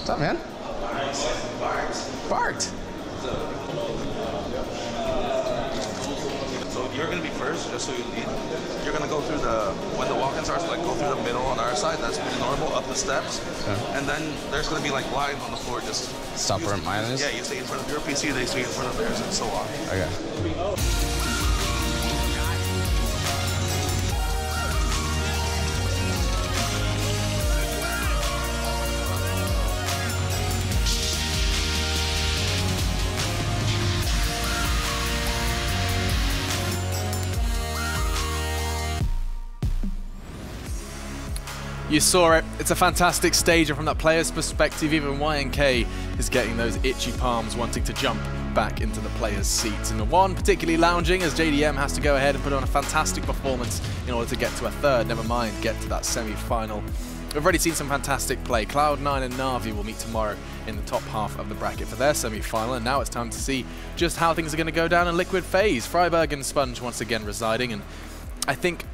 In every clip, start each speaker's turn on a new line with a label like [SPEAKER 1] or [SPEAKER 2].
[SPEAKER 1] What's up, man? Bart.
[SPEAKER 2] So you're gonna be first, just so you lead. You're gonna go through when the walk-in starts, like go through the middle on our side. That's pretty normal, up the steps.
[SPEAKER 1] Okay.
[SPEAKER 2] And then there's gonna be like lines on the floor. Just
[SPEAKER 1] stop where mine is.
[SPEAKER 2] Yeah, you stay in front of your PC, they stay in front of theirs, and so on.
[SPEAKER 1] Okay.
[SPEAKER 3] You saw it. It's a fantastic stage, and from that player's perspective, even YNK is getting those itchy palms wanting to jump back into the player's seats. And the one particularly lounging as JDM has to go ahead and put on a fantastic performance in order to get to a third, never mind get to that semi-final. We've already seen some fantastic play. Cloud9 and Na'Vi will meet tomorrow in the top half of the bracket for their semi-final, and now it's time to see just how things are going to go down in Liquid FaZe. Freiburg and Sponge once again residing, and I think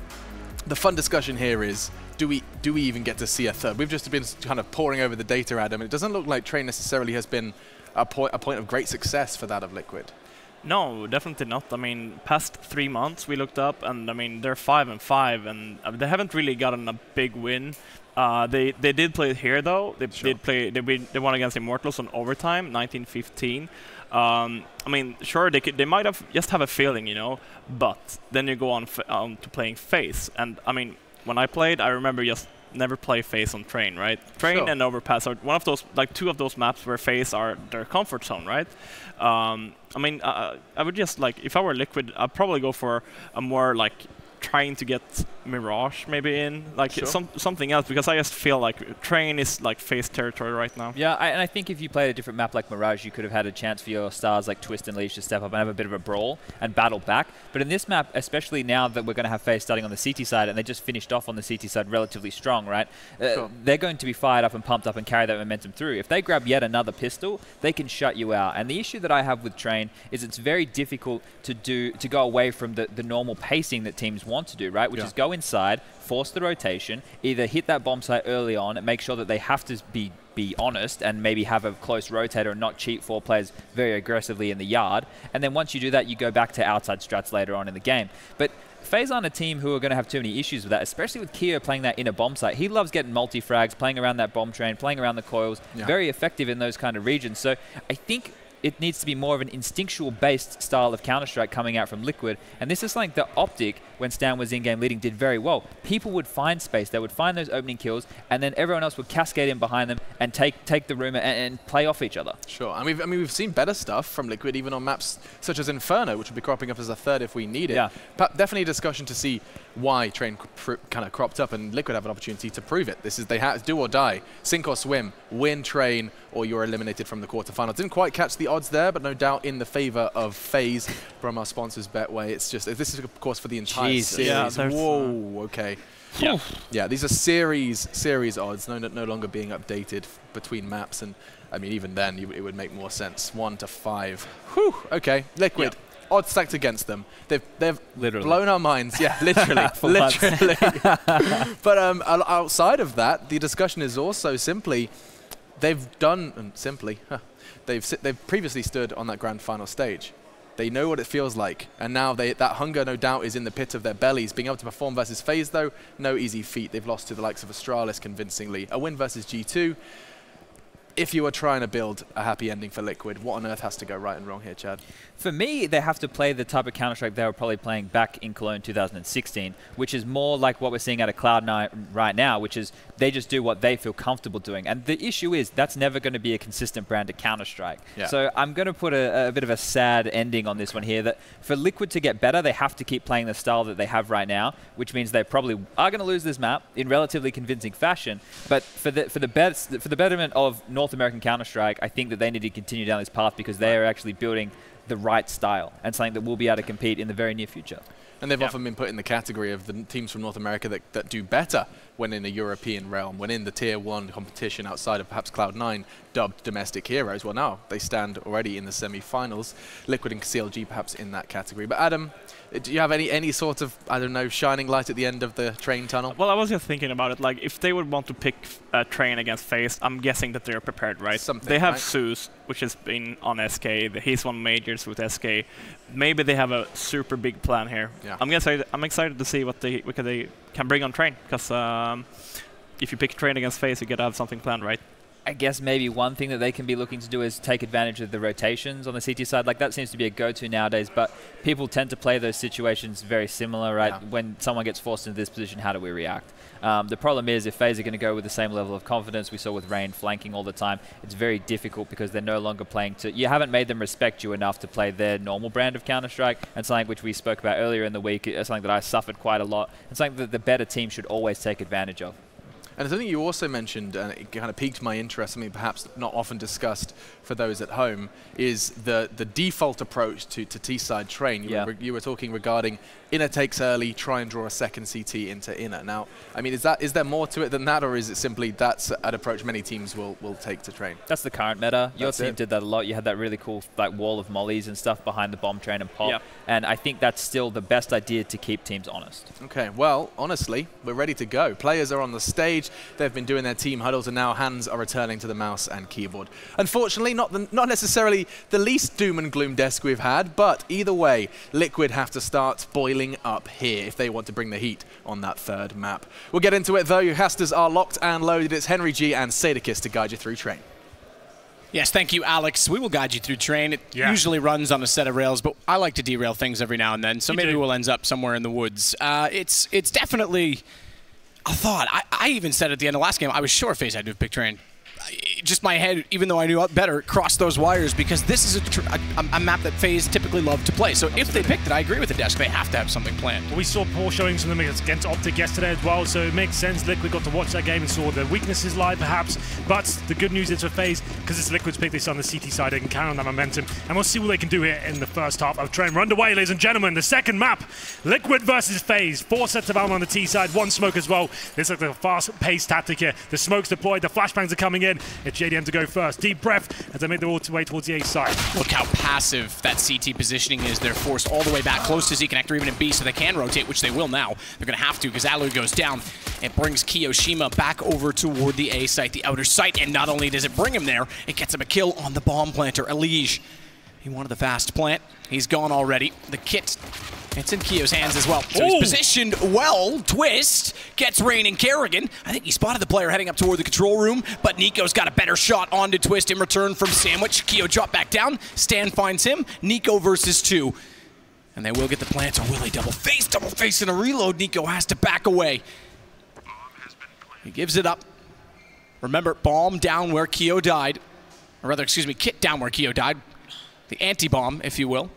[SPEAKER 3] the fun discussion here is, do we even get to see a third? We've just been kind of poring over the data, Adam, and it doesn't look like Train necessarily has been a point of great success for that of Liquid.
[SPEAKER 4] No, definitely not. I mean, past 3 months we looked up, and I mean they're 5-5, and they haven't really gotten a big win. They did play it here though. They did play. They won against Immortals on overtime, 19-15. I mean, sure they might have just have a feeling, you know, but then you go on to playing FaZe, and I mean, when I played, I remember just never play FaZe on Train, right? Train and Overpass are one of those, like two of those maps where FaZe are their comfort zone, right? I mean, I would just like, if I were Liquid, I'd probably go for a more like trying to get Mirage maybe in, like something else, because I just feel like Train is like FaZe territory right now.
[SPEAKER 5] Yeah, and I think if you played a different map like Mirage, you could have had a chance for your stars like Twist and Leash to step up and have a bit of a brawl and battle back. But in this map, especially now that we're going to have FaZe starting on the CT side, and they just finished off on the CT side relatively strong, right? They're going to be fired up and pumped up and carry that momentum through. If they grab yet another pistol, they can shut you out. And the issue that I have with Train is it's very difficult to go away from the normal pacing that teams want to do, right? Which is go inside, force the rotation, either hit that bomb site early on and make sure that they have to be honest and maybe have a close rotator and not cheat 4 players very aggressively in the yard. And then once you do that, you go back to outside strats later on in the game. But FaZe aren't a team who are going to have too many issues with that, especially with Keo playing that inner bomb site. He loves getting multi-frags, playing around that bomb train, playing around the coils, very effective in those kind of regions. So I think it needs to be more of an instinctual-based style of Counter-Strike coming out from Liquid. And this is like the Optic, when Stan was in-game leading, did very well. People would find space, they would find those opening kills, and then everyone else would cascade in behind them and take the room and play off each other.
[SPEAKER 3] Sure, and we've seen better stuff from Liquid, even on maps such as Inferno, which will be cropping up as a third if we need it. Yeah. But definitely a discussion to see why Train kind of cropped up, and Liquid have an opportunity to prove it. This is, they have do or die, sink or swim, win Train, or you're eliminated from the quarterfinal. Didn't quite catch the odds there, but no doubt in the favor of FaZe from our sponsors Betway. It's just, this is of course for the entire series. Yeah, whoa, okay. Yeah. Yeah, these are series odds, no longer being updated between maps, and I mean even then it would make more sense. 1 to 5. Whew, okay, Liquid. Yeah. Odds stacked against them. They've blown our minds. Yeah, literally, literally. But outside of that, the discussion is also simply, they've previously stood on that grand final stage. They know what it feels like, and now that hunger, no doubt, is in the pit of their bellies. Being able to perform versus FaZe, though, no easy feat. They've lost to the likes of Astralis convincingly. A win versus G2. If you were trying to build a happy ending for Liquid, what on earth has to go right and wrong here, Chad?
[SPEAKER 5] For me, they have to play the type of Counter-Strike they were probably playing back in Cologne 2016, which is more like what we're seeing out of Cloud9 right now, which is they just do what they feel comfortable doing. And the issue is that's never going to be a consistent brand of Counter-Strike. Yeah. So I'm going to put a bit of a sad ending on this one here, that for Liquid to get better, they have to keep playing the style that they have right now, which means they probably are going to lose this map in relatively convincing fashion. But for the betterment of North American Counter-Strike, I think that they need to continue down this path, because they are actually building the right style and something that will be able to compete in the very near future.
[SPEAKER 3] And they've often been put in the category of the teams from North America that do better when in a European realm, when in the Tier 1 competition outside of perhaps Cloud9, dubbed domestic heroes. Well, now they stand already in the semi-finals. Liquid and CLG perhaps in that category. But Adam, do you have any sort of, I don't know, shining light at the end of the train tunnel?
[SPEAKER 4] Well, I was just thinking about it. Like, if they would want to pick a train against FaZe, I'm guessing that they're prepared, right? They have Zeus, which has been on SK. He's won majors with SK. Maybe they have a super big plan here.
[SPEAKER 3] Yeah.
[SPEAKER 4] I'm excited to see what they can bring on train, because if you pick train against FaZe, you gotta have something planned, right?
[SPEAKER 5] I guess maybe one thing that they can be looking to do is take advantage of the rotations on the CT side. Like, that seems to be a go-to nowadays, but people tend to play those situations very similar, right? Yeah. When someone gets forced into this position, how do we react? The problem is, if FaZe are going to go with the same level of confidence we saw with Rain flanking all the time, it's very difficult because they're no longer playing to... You haven't made them respect you enough to play their normal brand of Counter-Strike, and something which we spoke about earlier in the week, something that I suffered quite a lot, and something that the better team should always take advantage of.
[SPEAKER 3] And something you also mentioned, and it kind of piqued my interest, something perhaps not often discussed for those at home, is the default approach to T-side train. You were talking regarding inner takes early, try and draw a second CT into inner. Now, I mean, is there more to it than that, or is it simply that's an approach many teams will take to train?
[SPEAKER 5] That's the current meta. Your team did that a lot. You had that really cool like wall of mollies and stuff behind the bomb train and pop. And I think that's still the best idea to keep teams honest. Okay, well, honestly, we're ready to go. Players are on the stage. They've been doing their team huddles, and now hands are returning to the mouse and keyboard. Unfortunately, not necessarily the least doom and gloom desk we've had, but either way, Liquid have to start boiling up here if they want to bring the heat on that third map. We'll get into it, though. Your casters are locked and loaded. It's Henry G and Sadakis to guide you through train.
[SPEAKER 1] Yes, thank you, Alex. We will guide you through train. It usually runs on a set of rails, but I like to derail things every now and then, so maybe we'll end up somewhere in the woods. It's definitely a thought. I even said at the end of last game, I was sure FaZe had to pick train. Just my head, even though I knew better, crossed those wires because this is a map that FaZe typically love to play. So if they picked it, I agree with the desk. They have to have something planned.
[SPEAKER 6] Well, we saw poor showings from them against Optic yesterday as well, so it makes sense. Liquid got to watch that game and saw the weaknesses lie, perhaps. But the good news is for FaZe, because it's Liquid's pick this on the CT side, they can carry on that momentum. And we'll see what they can do here in the first half of train. We're underway, ladies and gentlemen. The second map, Liquid versus FaZe. 4 sets of ammo on the T side, 1 smoke as well. This is like a fast-paced tactic here. The smoke's deployed, the flashbangs are coming in. It's JDM to go first. Deep breath as they make their way towards the A side.
[SPEAKER 1] Look how passive that CT positioning is. They're forced all the way back close to Z Connector, even in B, so they can rotate, which they will now. They're going to have to because Alu goes down. It brings Kiyoshima back over toward the A site, the outer site, and not only does it bring him there, it gets him a kill on the bomb planter, Elige. He wanted the fast plant. He's gone already. The kit, it's in Kio's hands as well. So he's positioned well. Twist gets Rain and Kerrigan. I think he spotted the player heading up toward the control room, but Nico's got a better shot onto Twist in return from Sandwich. Kio dropped back down. Stan finds him. Nico versus 2. And they will get the plant, or will they double face in a reload? Nico has to back away. He gives it up. Remember, bomb down where Kio died. Or rather, excuse me, kit down where Kio died. The anti-bomb, if you will.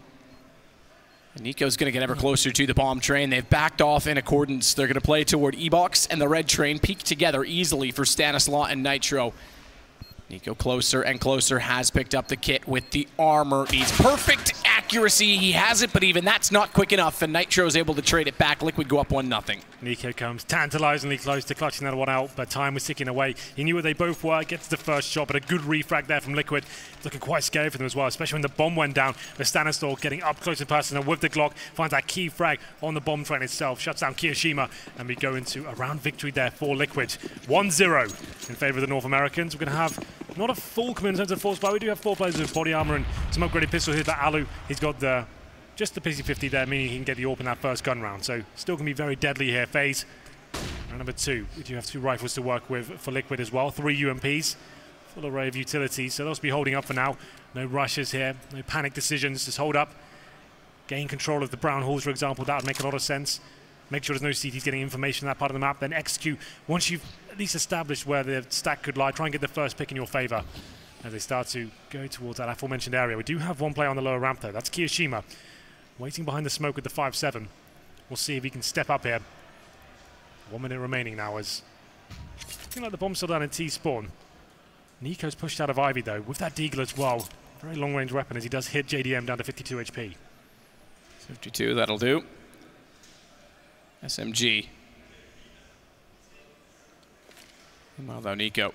[SPEAKER 1] And Nico's going to get ever closer to the bomb train. They've backed off in accordance. They're going to play toward E-Box, and the red train peek together easily for Stanislaw and Nitro. Nico closer and closer, has picked up the kit with the armor. Needs perfect accuracy. He has it, but even that's not quick enough, and Nitro's able to trade it back. Liquid go up 1-0.
[SPEAKER 6] Nico comes tantalizingly close to clutching that one out, but time was ticking away. He knew where they both were, gets the first shot, but a good refrag there from Liquid. It's looking quite scary for them as well, especially when the bomb went down. But Stanislaw getting up close in person and with the Glock, finds that key frag on the bomb train itself, shuts down Kiyoshima, and we go into a round victory there for Liquid. 1-0 in favor of the North Americans. We're going to have not a full command in terms of force, but we do have 4 players with body armor and some upgraded pistol here. But Alu, he's got just the PC-50 there, meaning he can get the AWP in that first gun round. So still going to be very deadly here. FaZe, round number 2. We do have 2 rifles to work with for Liquid as well. 3 UMPs, full array of utilities. So they'll be holding up for now. No rushes here, no panic decisions. Just hold up, gain control of the brown halls, for example. That would make a lot of sense. Make sure there's no CTs getting information on that part of the map. Then execute once you've at least established where the stack could lie. Try and get the first pick in your favor as they start to go towards that aforementioned area. We do have 1 player on the lower ramp though. That's Kiyoshima, waiting behind the smoke with the 5-7. We'll see if he can step up here. 1 minute remaining now as looking like the bomb's still down in T-spawn. Nico's pushed out of Ivy though, with that Deagle as well. Very long-range weapon as he does hit JDM down to 52 HP.
[SPEAKER 1] 52, that'll do. SMG. Well, though, Nico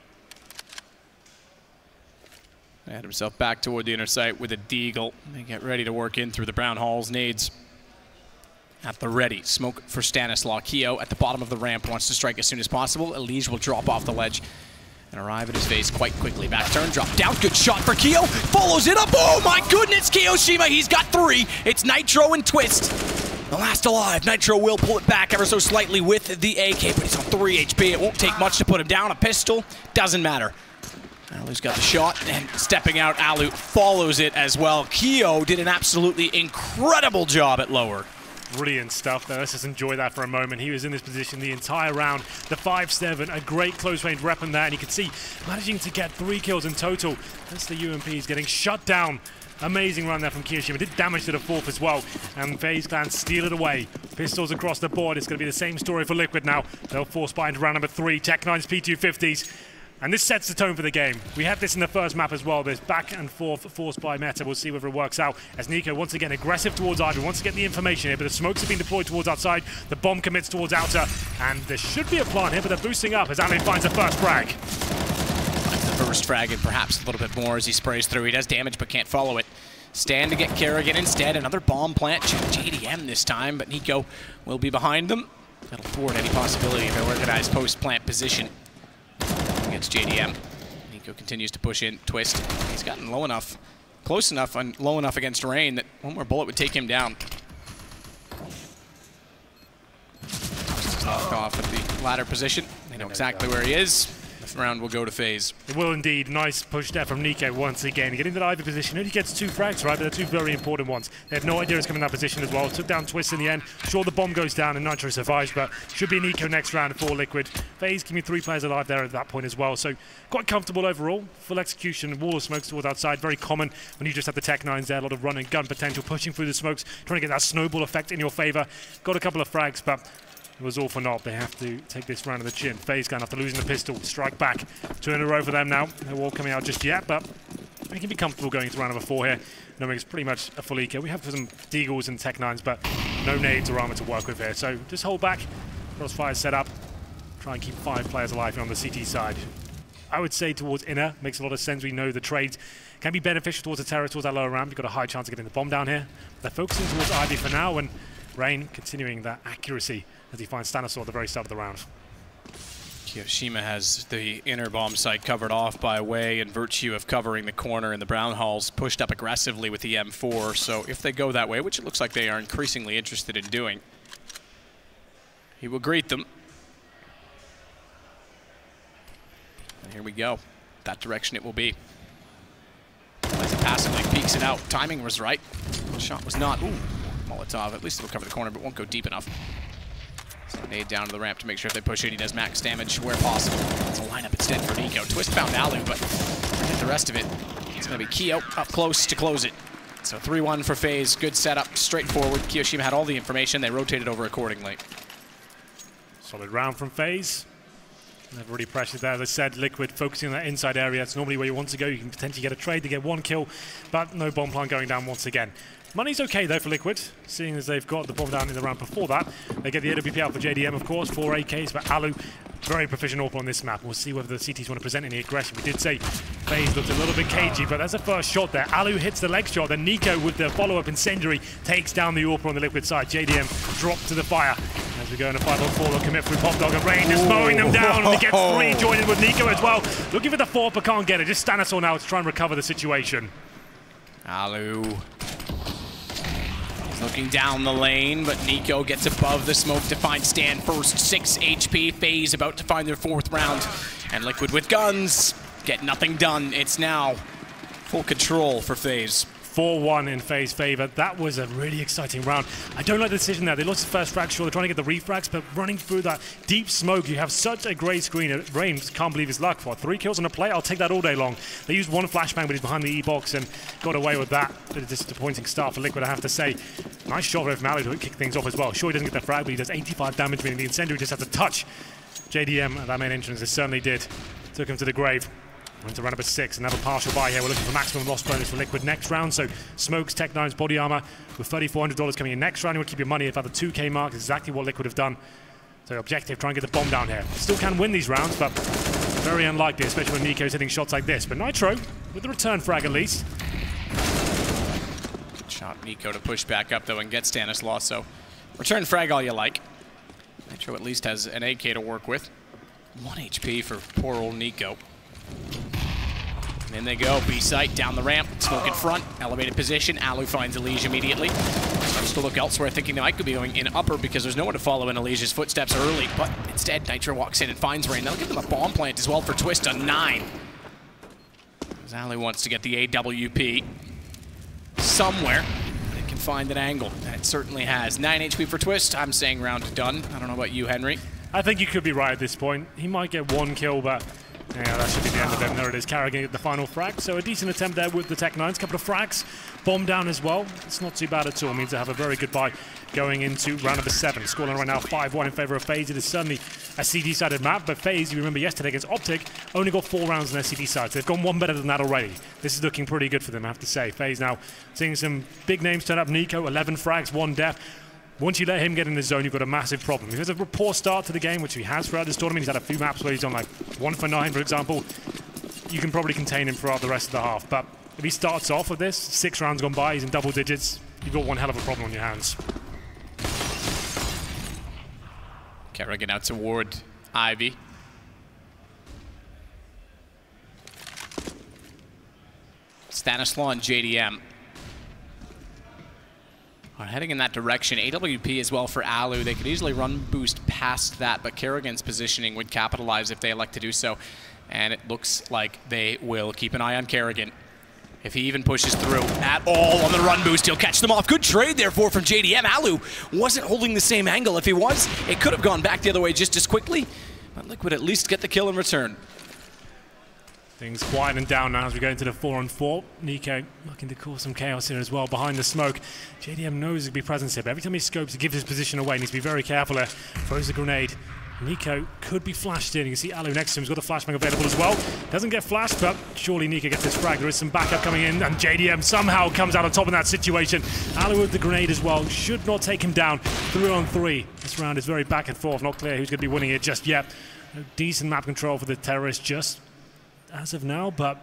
[SPEAKER 1] had himself back toward the inner site with a deagle. They get ready to work in through the brown halls. Nades at the ready. Smoke for Stanislaw. Keo at the bottom of the ramp wants to strike as soon as possible. Elige will drop off the ledge and arrive at his face quite quickly. Back turn, drop down. Good shot for Keo. Follows it up. Oh my goodness, Kiyoshima. He's got 3. It's Nitro and Twist. The last alive. Nitro will pull it back ever so slightly with the AK, but he's on 3 HP. It won't take much to put him down. A pistol doesn't matter. Alu's got the shot, and stepping out, Alu follows it as well. Keo did an absolutely incredible job at lower.
[SPEAKER 6] Brilliant stuff there. Let's just enjoy that for a moment. He was in this position the entire round. The 5-7, a great close-range weapon there, and you can see managing to get 3 kills in total. That's the UMPs getting shut down. Amazing run there from Kiyoshima. Did damage to the 4th as well, and FaZe Clan steal it away. Pistols across the board. It's going to be the same story for Liquid now. They'll force by into round number 3. Tech9's P250s. And this sets the tone for the game. We had this in the first map as well. There's back and forth forced by meta. We'll see whether it works out. As Nico once again aggressive towards Ivy, wants to get the information here, but the smokes have been deployed towards outside. The bomb commits towards outer, and there should be a plant here, but they're boosting up as Ali finds the first frag.
[SPEAKER 1] The first frag, and perhaps a little bit more as he sprays through. He does damage, but can't follow it. Stand to get Kerrigan instead. Another bomb plant. JDM this time, but Nico will be behind them. That'll thwart any possibility of an organized post-plant position against JDM. Nico continues to push in. Twist. He's gotten low enough, close enough, and low enough against Rain that one more bullet would take him down. Locked off at the ladder position. They know exactly where he is. This round will go to FaZe.
[SPEAKER 6] It will indeed. Nice push there from Nico once again. Getting to the Ivy position. Only gets 2 frags, right? But they're 2 very important ones. They had no idea he was coming in that position as well. Took down Twist in the end. Sure, the bomb goes down and Nitro survives, but should be Nico next round for Liquid. FaZe keeping 3 players alive there at that point as well. So quite comfortable overall. Full execution. Wall of smokes towards outside. Very common when you just have the Tech9s there. A lot of run and gun potential. Pushing through the smokes. Trying to get that snowball effect in your favor. Got a couple of frags, but it was all for naught. They have to take this round of the chin. FaZe Clan after losing the pistol. Strike back. 2 in a row for them now. No wall coming out just yet, but they can be comfortable going into round number 4 here, knowing it's pretty much a full eco. We have some Deagles and Tech9s, but no nades or armor to work with here. So just hold back. Crossfire set up. Try and keep 5 players alive here on the CT side. I would say towards inner. Makes a lot of sense. We know the trades can be beneficial towards the terrace, towards that lower ramp. You've got a high chance of getting the bomb down here. They're focusing towards Ivy for now, and Rain continuing that accuracy as he finds Stanislaw at the very start of the round.
[SPEAKER 1] Kiyoshima has the inner bomb site covered off by way and virtue of covering the corner, and the brown halls pushed up aggressively with the M4. So if they go that way, which it looks like they are increasingly interested in doing, he will greet them. And here we go. That direction it will be. As he passively peeks it out. Timing was right. The shot was not. Ooh, Molotov. At least it'll cover the corner, but won't go deep enough. So nade down to the ramp to make sure if they push it, he does max damage where possible. It's a lineup instead for Nico. Twist found Alu, but the rest of it, it's going to be Keo up close to close it. So 3-1 for FaZe. Good setup, straightforward. Kiyoshima had all the information. They rotated over accordingly.
[SPEAKER 6] Solid round from FaZe. They've already pressured there. As I said, Liquid focusing on that inside area. It's normally where you want to go. You can potentially get a trade to get 1 kill, but no bomb plant going down once again. Money's okay though for Liquid, seeing as they've got the bomb down in the round before that. They get the AWP out for JDM, of course, 4 AKs, but Alu, very proficient AWP on this map. We'll see whether the CTs want to present any aggression. We did say FaZe looked a little bit cagey, but that's the first shot there. Alu hits the leg shot, then Nico with the follow-up incendiary takes down the AWP on the Liquid side. JDM dropped to the fire. As we go in a 5-on-4, they'll commit through Pop Dog, and Rain is mowing them down, and he gets 3, joining with Nico as well. Looking for the 4, but can't get it. Just Stanislaw now to try and recover the situation.
[SPEAKER 1] Alu looking down the lane, but Nico gets above the smoke to find Stan first. 6 HP. FaZe about to find their 4th round. And Liquid with guns get nothing done. It's now full control for FaZe.
[SPEAKER 6] 4-1 in FaZe favor. That was a really exciting round. I don't like the decision there. They lost the first frag, sure, they're trying to get the refrags, but running through that deep smoke, you have such a great screen. Rain can't believe his luck. What, 3 kills on a play? I'll take that all day long. They used 1 flashbang, but he's behind the E-box and got away with that. Bit of disappointing start for Liquid, I have to say. Nice shot from Mally to kick things off as well. Sure, he doesn't get the frag, but he does 85 damage, meaning the incendiary just has to touch JDM at that main entrance. It certainly did. Took him to the grave. We're into round number 6, another partial buy here. We're looking for maximum loss bonus for Liquid next round. So smokes, Tech9's body armor with $3,400 coming in next round. You want to keep your money about the 2K mark. Exactly what Liquid have done. So objective, try and get the bomb down here. Still can win these rounds, but Very unlikely, especially when Nico's hitting shots like this. But Nitro, with the return frag at least.
[SPEAKER 1] Shot Nico to push back up, though, and get Stanislaus. So return frag all you like. Nitro at least has an AK to work with. 1 HP for poor old Nico. And in they go, B-site, down the ramp, smoke in front, elevated position. Alu finds Elige immediately. Starts to look elsewhere, thinking they might be going in upper because there's no one to follow in Elige's footsteps early. But instead, Nitro walks in and finds Rain. That'll give them a bomb plant as well for Twist on 9. As Alu wants to get the AWP somewhere, but it can find an angle. And it certainly has. 9 HP for Twist. I'm saying round done. I don't know about you, Henry.
[SPEAKER 6] I think you could be right at this point. He might get 1 kill, but yeah, that should be the end of him. There it is, Carrigan at the final frag. So a decent attempt there with the Tech 9s. Couple of frags, bomb down as well. It's not too bad at all. It means they have a very good buy going into round number 7. Scoreline right now 5-1 in favor of FaZe. It is certainly a CD-sided map, but FaZe, you remember yesterday against Optic, only got 4 rounds on their CD side. So they've gone 1 better than that already. This is looking pretty good for them, I have to say. FaZe now seeing some big names turn up. Nico, 11 frags, 1 death. Once you let him get in the zone, you've got a massive problem. If he has a poor start to the game, which he has throughout this tournament, he's had a few maps where he's on like 1 for 9, for example, you can probably contain him throughout the rest of the half. But if he starts off with this, 6 rounds gone by, he's in double digits, you've got one hell of a problem on your hands.
[SPEAKER 1] Kerrigan out toward Ivy. Stanislaus and JDM are heading in that direction. AWP as well for Alu. They could easily run boost past that, but Kerrigan's positioning would capitalize if they elect to do so. And it looks like they will. Keep an eye on Kerrigan. If he even pushes through at all on the run boost, he'll catch them off. Good trade, therefore, from JDM. Alu wasn't holding the same angle. If he was, it could have gone back the other way just as quickly. But Liquid at least get the kill in return.
[SPEAKER 6] Things quieting down now as we go into the 4-on-4. Nico looking to cause some chaos here as well behind the smoke. JDM knows he'll be present here, but every time he scopes to give his position away, he needs to be very careful there. Throws a grenade. Nico could be flashed in. You can see Alu next to him. He's got a flashbang available as well. Doesn't get flashed, but surely Nico gets this frag. There is some backup coming in, and JDM somehow comes out on top in that situation. Alu with the grenade as well. Should not take him down. 3-on-3. This round is very back and forth. Not clear who's going to be winning it just yet. Decent map control for the terrorists just as of now, but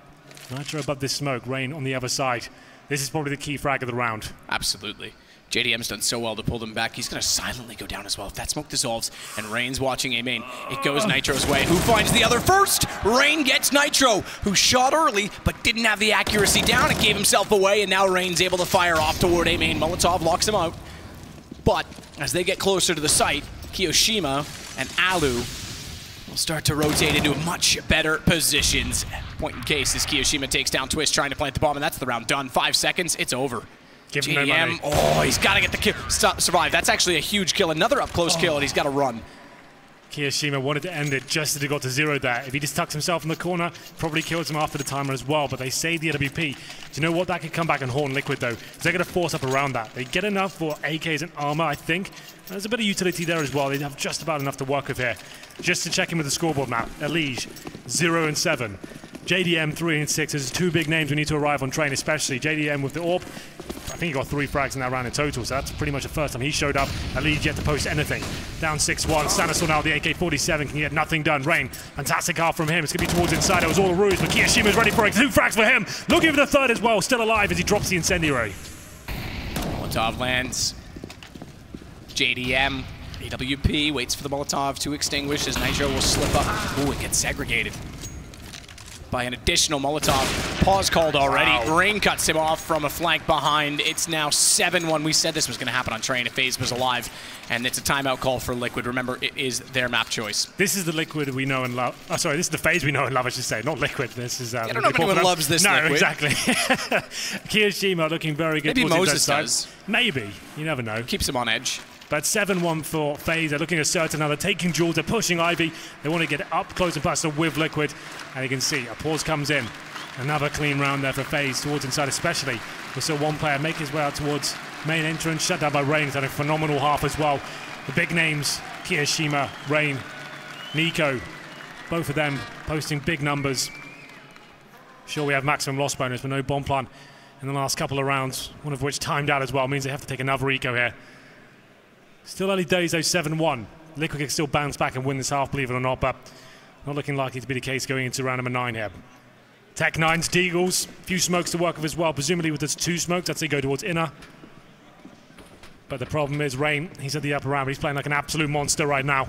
[SPEAKER 6] Nitro above this smoke. Rain on the other side. This is probably the key frag of the round.
[SPEAKER 1] Absolutely. JDM's done so well to pull them back. He's going to silently go down as well. If that smoke dissolves and Rain's watching A main, it goes Nitro's way. Who finds the other first? Rain gets Nitro, who shot early but didn't have the accuracy down and gave himself away, and now Rain's able to fire off toward A main. Molotov locks him out. But as they get closer to the site, Kiyoshima and Alu will start to rotate into much better positions. Point in case as Kiyoshima takes down Twist trying to plant the bomb, and that's the round done. 5 seconds, it's over.
[SPEAKER 6] Give him no money.
[SPEAKER 1] Oh, he's got to get the kill. Survive. That's actually a huge kill. Another up-close kill, and he's got to run.
[SPEAKER 6] Kiyoshima wanted to end it just as he got to 0 there. If he just tucks himself in the corner, probably kills him after the timer as well, but they save the AWP. Do you know what? That could come back and haunt Liquid, though. They're going to force up around that. They get enough for AKs and armor, I think. There's a bit of utility there as well. They have just about enough to work with here. Just to check in with the scoreboard map. Elige, 0-7. JDM, 3-6. There's 2 big names we need to arrive on train, especially JDM with the AWP. I think he got 3 frags in that round in total, so that's pretty much the first time he showed up. Elige yet to post anything. Down 6-1. Stanislaus now, the AK-47 can get nothing done. Rain, fantastic half from him. It's going to be towards inside. It was all a ruse, but Kiyoshima's ready for it. 2 frags for him. Looking for the third as well. Still alive as he drops the incendiary.
[SPEAKER 1] Molotov lands. JDM, AWP, waits for the Molotov to extinguish as Nitro will slip up. Ooh, it gets segregated by an additional Molotov. Pause called already. Wow. Rain cuts him off from a flank behind. It's now 7-1. We said this was going to happen on train if FaZe was alive, and it's a timeout call for Liquid. Remember, it is their map choice.
[SPEAKER 6] This is the Liquid we know and love. Oh, sorry, this is the FaZe we know and love, I should say, not Liquid. This is.
[SPEAKER 1] I don't know if anyone loves this Liquid.
[SPEAKER 6] No, exactly. Kiyoshima looking very good.
[SPEAKER 1] Maybe Moses does.
[SPEAKER 6] Maybe. You never know.
[SPEAKER 1] Keeps him on edge.
[SPEAKER 6] But 7-1 for FaZe. They're looking assertive now. They're taking Jules. They're pushing Ivy. They want to get up close and personal with Liquid. And you can see a pause comes in. Another clean round there for FaZe towards inside especially. We saw one player make his way out towards main entrance. Shut down by Rain. He's had a phenomenal half as well. The big names, Kiyoshima, Rain, Nico. Both of them posting big numbers. Sure, we have maximum loss bonus, but no bomb plant in the last couple of rounds. One of which timed out as well. Means they have to take another eco here. Still early days, though, 7-1. Liquid can still bounce back and win this half, believe it or not, but Not looking likely to be the case going into round number 9 here. Tech9's Deagles, few smokes to work with as well. Presumably with those 2 smokes, I'd say go towards inner. But the problem is Rain, he's at the upper round, but he's playing like an absolute monster right now.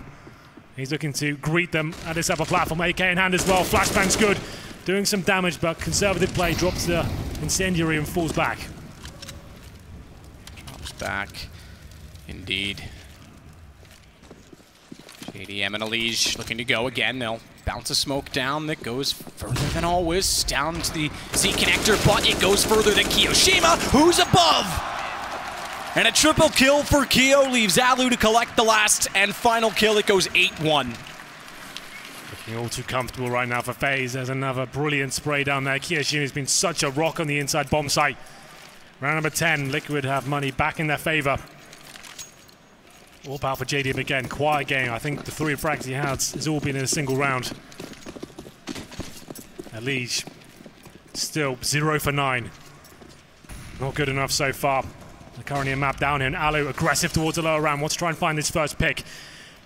[SPEAKER 6] He's looking to greet them at this upper platform. AK in hand as well. Flashbang's good. Doing some damage, but conservative play. Drops the incendiary and falls back.
[SPEAKER 1] Drops back, indeed. JDM and Elige looking to go again. They'll bounce a smoke down that goes further than always. Down to the Z connector, but it goes further than Kiyoshima, who's above! And a triple kill for Kiyo leaves Alu to collect the last and final kill. It goes 8-1.
[SPEAKER 6] Looking all too comfortable right now for FaZe. There's another brilliant spray down there. Kiyoshima's been such a rock on the inside bomb site. Round number 10, Liquid have money back in their favor. All power for JDM again. Quiet game. I think the 3 frags he has all been in a single round. Elige still 0 for 9. Not good enough so far. They're currently a map down here, and Alu aggressive towards the lower round. Wants to try and find this first pick.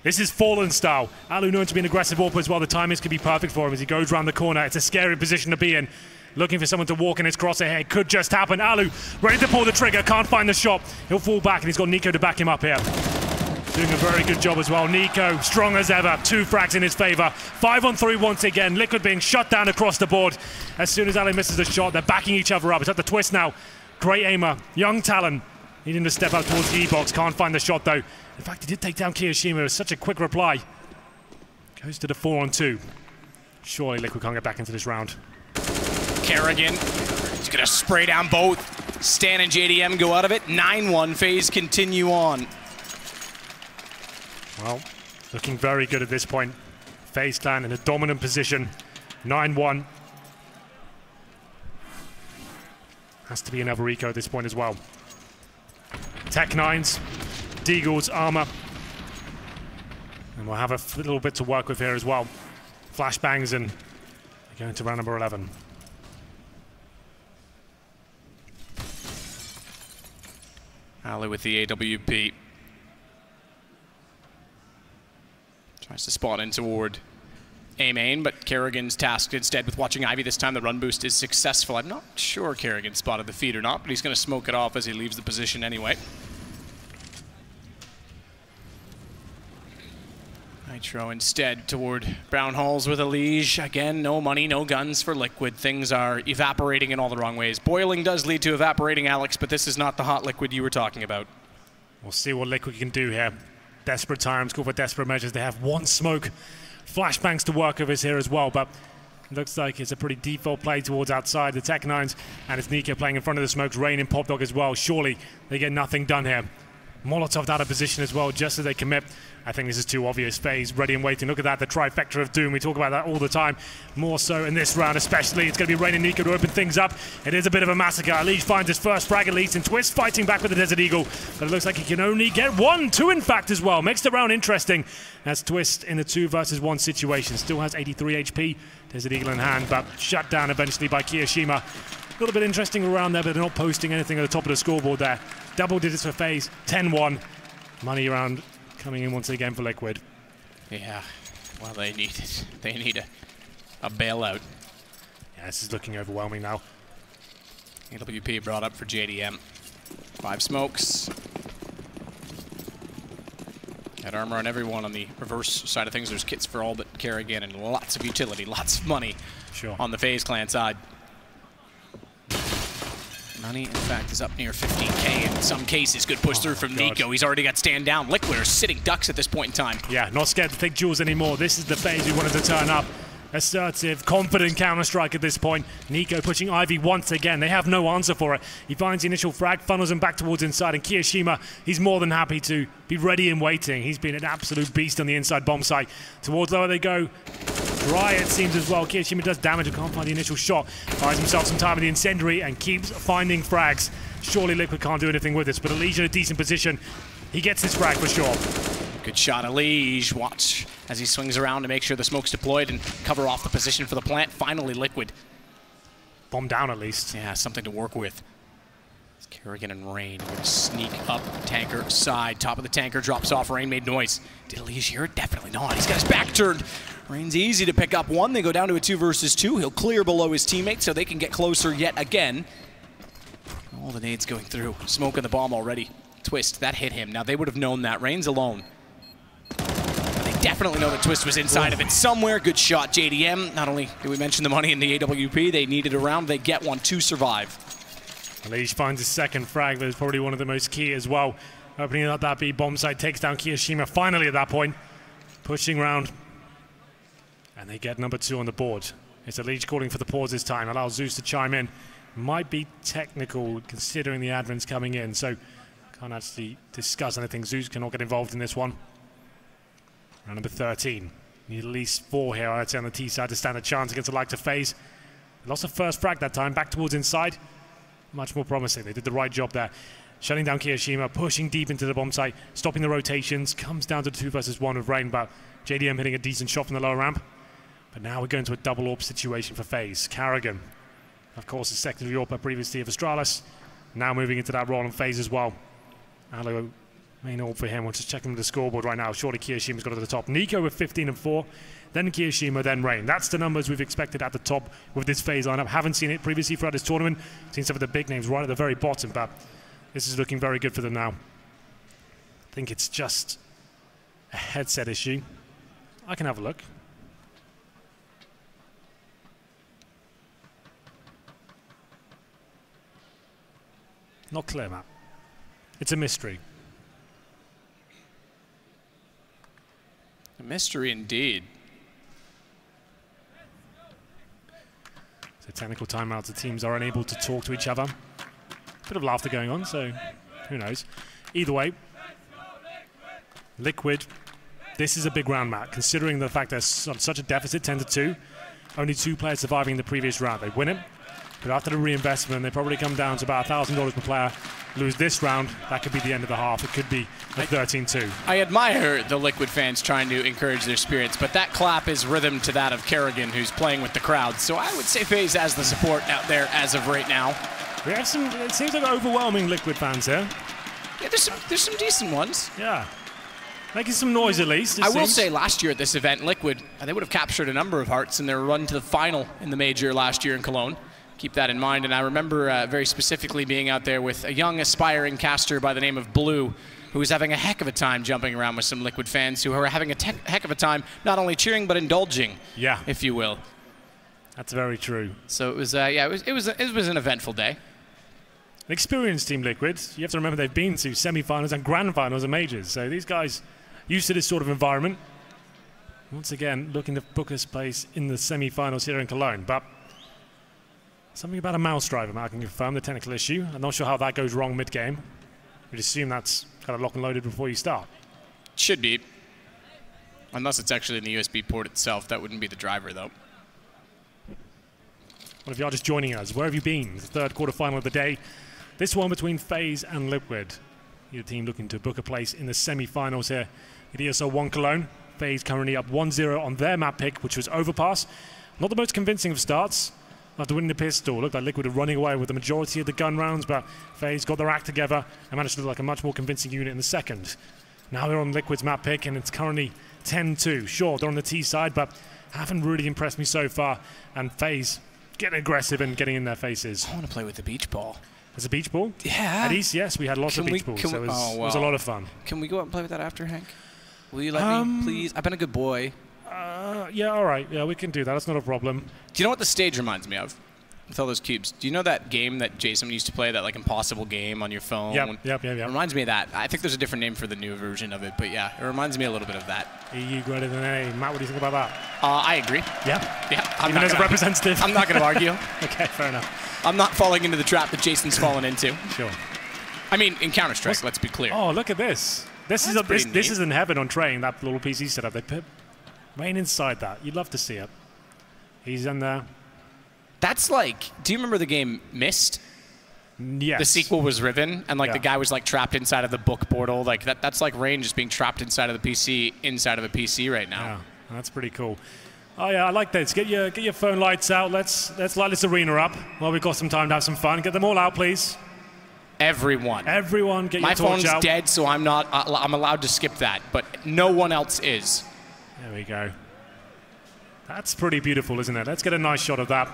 [SPEAKER 6] This is Fallen style. Alu known to be an aggressive AWP as well. The timing could be perfect for him as he goes around the corner. It's a scary position to be in. Looking for someone to walk in his crosshair. It could just happen. Alu ready to pull the trigger. Can't find the shot. He'll fall back, and he's got Nico to back him up here. Doing a very good job as well. Nico, strong as ever. 2 frags in his favor. 5-on-3 once again. Liquid being shut down across the board. As soon as Alu misses the shot, they're backing each other up. It's at the twist now. Great aimer. Young talent. Needing to step up towards the E-box. Can't find the shot, though. In fact, he did take down Kiyoshima. It was such a quick reply. Goes to the 4-on-2. Surely Liquid can't get back into this round.
[SPEAKER 1] Kerrigan, he's going to spray down both. Stan and JDM go out of it. 9-1. FaZe continue on.
[SPEAKER 6] Well, looking very good at this point. FaZe Clan in a dominant position. 9-1. Has to be another eco at this point as well. Tech9's, Deagle's armor. And we'll have a little bit to work with here as well. Flashbangs and going to round number 11.
[SPEAKER 1] Ali with the AWP. Tries to spawn in toward A main, but Kerrigan's tasked instead with watching Ivy. This time the run boost is successful. I'm not sure Kerrigan spotted the feed or not, but he's going to smoke it off as he leaves the position anyway. Nitro instead toward Brown Halls with Elige. Again, no money, no guns for Liquid. Things are evaporating in all the wrong ways. Boiling does lead to evaporating, Alex, but this is not the hot Liquid you were talking about.
[SPEAKER 6] We'll see what Liquid can do here. Desperate times call for desperate measures. They have 1 smoke. Flashbangs to work with us here as well, but looks like it's a pretty default play towards outside the Tech9s, and it's Nico playing in front of the smokes. Rain and Pop Dog as well. Surely they get nothing done here. Molotov out of position as well, just as they commit. I think this is too obvious. FaZe ready and waiting. Look at that, the trifecta of doom. We talk about that all the time. More so in this round especially. It's going to be Rain and Nico to open things up. It is a bit of a massacre. Elige finds his first frag at least, and Twist fighting back with the Desert Eagle. But it looks like he can only get 1, 2 in fact as well. Makes the round interesting as Twist in a 2 versus 1 situation. Still has 83 HP. Desert Eagle in hand, but shut down eventually by Kiyoshima. A little bit interesting around there, but they're not posting anything at the top of the scoreboard there. Double digits for FaZe, 10-1. Money round coming in once again for Liquid.
[SPEAKER 1] Yeah, well, they need it. They need a bailout.
[SPEAKER 6] Yeah, this is looking overwhelming now.
[SPEAKER 1] AWP brought up for JDM. 5 smokes. Got armor on everyone on the reverse side of things. There's kits for all but Kerrigan and lots of utility, lots of money on the FaZe Clan side. Money, in fact, is up near 15K in some cases. Good push through from Nico. He's already got stand down. Liquid are sitting ducks at this point in time.
[SPEAKER 6] Yeah, not scared to take duels anymore. This is the FaZe we wanted to turn up. Assertive, confident counter-strike at this point. Nico pushing Ivy once again. They have no answer for it. He finds the initial frag, funnels him back towards inside, and Kiyoshima, he's more than happy to be ready and waiting. He's been an absolute beast on the inside bomb site. Towards lower they go. Dry, it seems, as well. Kiyoshima does damage and can't find the initial shot. Buys himself some time in the incendiary and keeps finding frags. Surely Liquid can't do anything with this, but Elige in a decent position. He gets his frag for sure.
[SPEAKER 1] Good shot, Elige. Watch as he swings around to make sure the smoke's deployed and cover off the position for the plant. Finally, Liquid.
[SPEAKER 6] Bomb down at least.
[SPEAKER 1] Yeah, something to work with. Kerrigan and Rain going to sneak up tanker side. Top of the tanker drops off. Rain made noise. Did Elige hear it? Definitely not. He's got his back turned. Rain's easy to pick up one. They go down to a 2 versus 2. He'll clear below his teammate so they can get closer yet again. All the nades going through. Smoke on the bomb already. Twist, that hit him. Now they would have known that. Rain's alone. They definitely know that Twist was inside of it somewhere. Good shot, JDM. Not only did we mention the money in the AWP, they needed a round. They get one to survive.
[SPEAKER 6] Leish finds his second frag, but it's probably one of the most key as well. Opening up that B bomb site, takes down Kiyoshima finally at that point. Pushing round. And they get number 2 on the board. It's a Leish calling for the pause this time. Allows Zeus to chime in. Might be technical considering the advents coming in, so can't actually discuss anything. Zeus cannot get involved in this one. Round number 13. Need at least 4 here, I'd say, on the T side to stand a chance against the like to FaZe. Lost the first frag that time, back towards inside. Much more promising. They did the right job there. Shutting down Kiyoshima, pushing deep into the bomb site, stopping the rotations. Comes down to 2 versus 1 with Rain, but JDM hitting a decent shot from the lower ramp. But now we're going to a double AWP situation for FaZe. Carrigan, of course, is secondary AWPer previously of Astralis. Now moving into that role on FaZe as well. Alo, main AWP for him. We're just checking the scoreboard right now. Surely Kiyoshima's got it at the top. Nico with 15 and 4. Then Kiyoshima, then Rain. That's the numbers we've expected at the top with this FaZe lineup. Haven't seen it previously throughout this tournament. Seen some of the big names right at the very bottom, but this is looking very good for them now. I think it's just a headset issue. I can have a look. Not clear, Matt. It's a mystery.
[SPEAKER 1] A mystery indeed.
[SPEAKER 6] So technical timeouts, the teams are unable to talk to each other. Bit of laughter going on, so who knows. Either way, Liquid, this is a big round, Matt, considering the fact there's such a deficit, 10-2. Only 2 players surviving the previous round. They win it, but after the reinvestment, they probably come down to about $1,000 per player. Lose this round, that could be the end of the half. It could be a 13-2.
[SPEAKER 1] I admire the Liquid fans trying to encourage their spirits, but that clap is rhythm to that of Kerrigan, who's playing with the crowd. So I would say FaZe has the support out there as of right now.
[SPEAKER 6] We have some, it seems like overwhelming Liquid fans here.
[SPEAKER 1] Yeah, there's some decent ones.
[SPEAKER 6] Yeah. Making some noise at least.
[SPEAKER 1] I will say last year at this event, Liquid, they would have captured a number of hearts in their run to the final in the major last year in Cologne. Keep that in mind. And I remember very specifically being out there with a young aspiring caster by the name of Blue, who was having a heck of a time jumping around with some Liquid fans who were having a heck of a time not only cheering but indulging, if you will.
[SPEAKER 6] That's very true.
[SPEAKER 1] So it was, it was an eventful day.
[SPEAKER 6] An experienced team, Liquid. You have to remember they've been to semi-finals and grand finals of majors. So these guys used to this sort of environment. Once again, looking to book a place in the semi-finals here in Cologne. But something about a mouse driver, I can confirm the technical issue. I'm not sure how that goes wrong mid-game. We'd assume that's kind of lock and loaded before you start.
[SPEAKER 1] Should be. Unless it's actually in the USB port itself. That wouldn't be the driver, though.
[SPEAKER 6] Well, if you are just joining us, where have you been? The third quarterfinal of the day. This one between FaZe and Liquid. Your team looking to book a place in the semi-finals here at ESL One Cologne. FaZe currently up 1-0 on their map pick, which was Overpass. Not the most convincing of starts. After winning the pistol, looked like Liquid were running away with the majority of the gun rounds, but FaZe got their act together and managed to look like a much more convincing unit in the second. Now they're on Liquid's map pick, and it's currently 10-2. Sure, they're on the T side, but haven't really impressed me so far. And FaZe getting aggressive and getting in their faces.
[SPEAKER 1] I want to play with the beach ball.
[SPEAKER 6] There's a beach ball?
[SPEAKER 1] Yeah.
[SPEAKER 6] At ECS, we had lots of beach balls, so it was a lot of fun.
[SPEAKER 1] Can we go out and play with that after, Hank? Will you let me, please? I've been a good boy.
[SPEAKER 6] Yeah, all right. Yeah, we can do that. That's not a problem.
[SPEAKER 1] Do you know what the stage reminds me of? With all those cubes. Do you know that game that Jason used to play, that like impossible game on your phone?
[SPEAKER 6] Yep.
[SPEAKER 1] It reminds me of that. I think there's a different name for the new version of it, but yeah, it reminds me a little bit of that.
[SPEAKER 6] EU greater than A. Matt, what do you think about that?
[SPEAKER 1] I agree.
[SPEAKER 6] Yeah? Even as a representative?
[SPEAKER 1] I'm not going to argue.
[SPEAKER 6] Okay, fair enough.
[SPEAKER 1] I'm not falling into the trap that Jason's fallen into.
[SPEAKER 6] Sure.
[SPEAKER 1] I mean, in Counter-Strike, let's be clear.
[SPEAKER 6] Oh, look at this. This is in heaven on Train, that little PC setup. They put Rain inside that. You'd love to see it. He's in there.
[SPEAKER 1] That's like, do you remember the game Myst?
[SPEAKER 6] Yes.
[SPEAKER 1] The sequel was Riven, and like the guy was like trapped inside of the book portal. Like that's like Rain just being trapped inside of the PC, inside of a PC right now.
[SPEAKER 6] Yeah, that's pretty cool. Oh yeah, I like this. Get your phone lights out. Let's light this arena up. Well, we've got some time to have some fun. Get them all out, please.
[SPEAKER 1] Everyone,
[SPEAKER 6] get your torch out.
[SPEAKER 1] My phone's dead, so I'm allowed to skip that, but no one else is.
[SPEAKER 6] There we go. That's pretty beautiful, isn't it? Let's get a nice shot of that.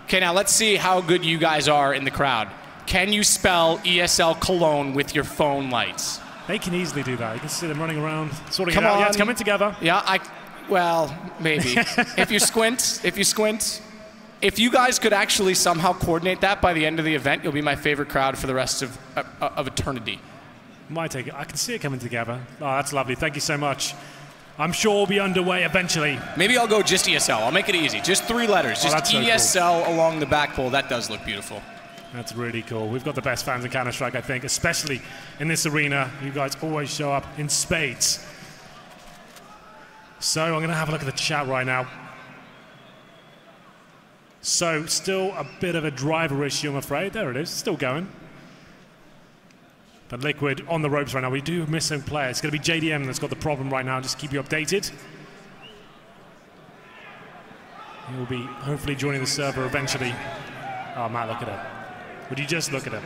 [SPEAKER 1] Okay, now let's see how good you guys are in the crowd. Can you spell ESL Cologne with your phone lights?
[SPEAKER 6] They can easily do that. You can see them running around, sorting it out. Yeah, it's coming together.
[SPEAKER 1] Yeah, well, maybe. if you squint, if you guys could actually somehow coordinate that by the end of the event, you'll be my favorite crowd for the rest of eternity.
[SPEAKER 6] Might take it. I can see it coming together. Oh, that's lovely. Thank you so much. I'm sure we'll be underway eventually.
[SPEAKER 1] Maybe I'll go just ESL. I'll make it easy. Just 3 letters. Just ESL cool. Along the back pole. That does look beautiful.
[SPEAKER 6] That's really cool. We've got the best fans in Counter-Strike, I think, especially in this arena. You guys always show up in spades. So I'm going to have a look at the chat right now. So still a bit of a driver issue, I'm afraid. There it is. Still going. But Liquid on the ropes right now. We do miss some players. It's going to be JDM that's got the problem right now. Just keep you updated. He will be hopefully joining the server eventually. Oh, Matt, look at it. Would you just look at it?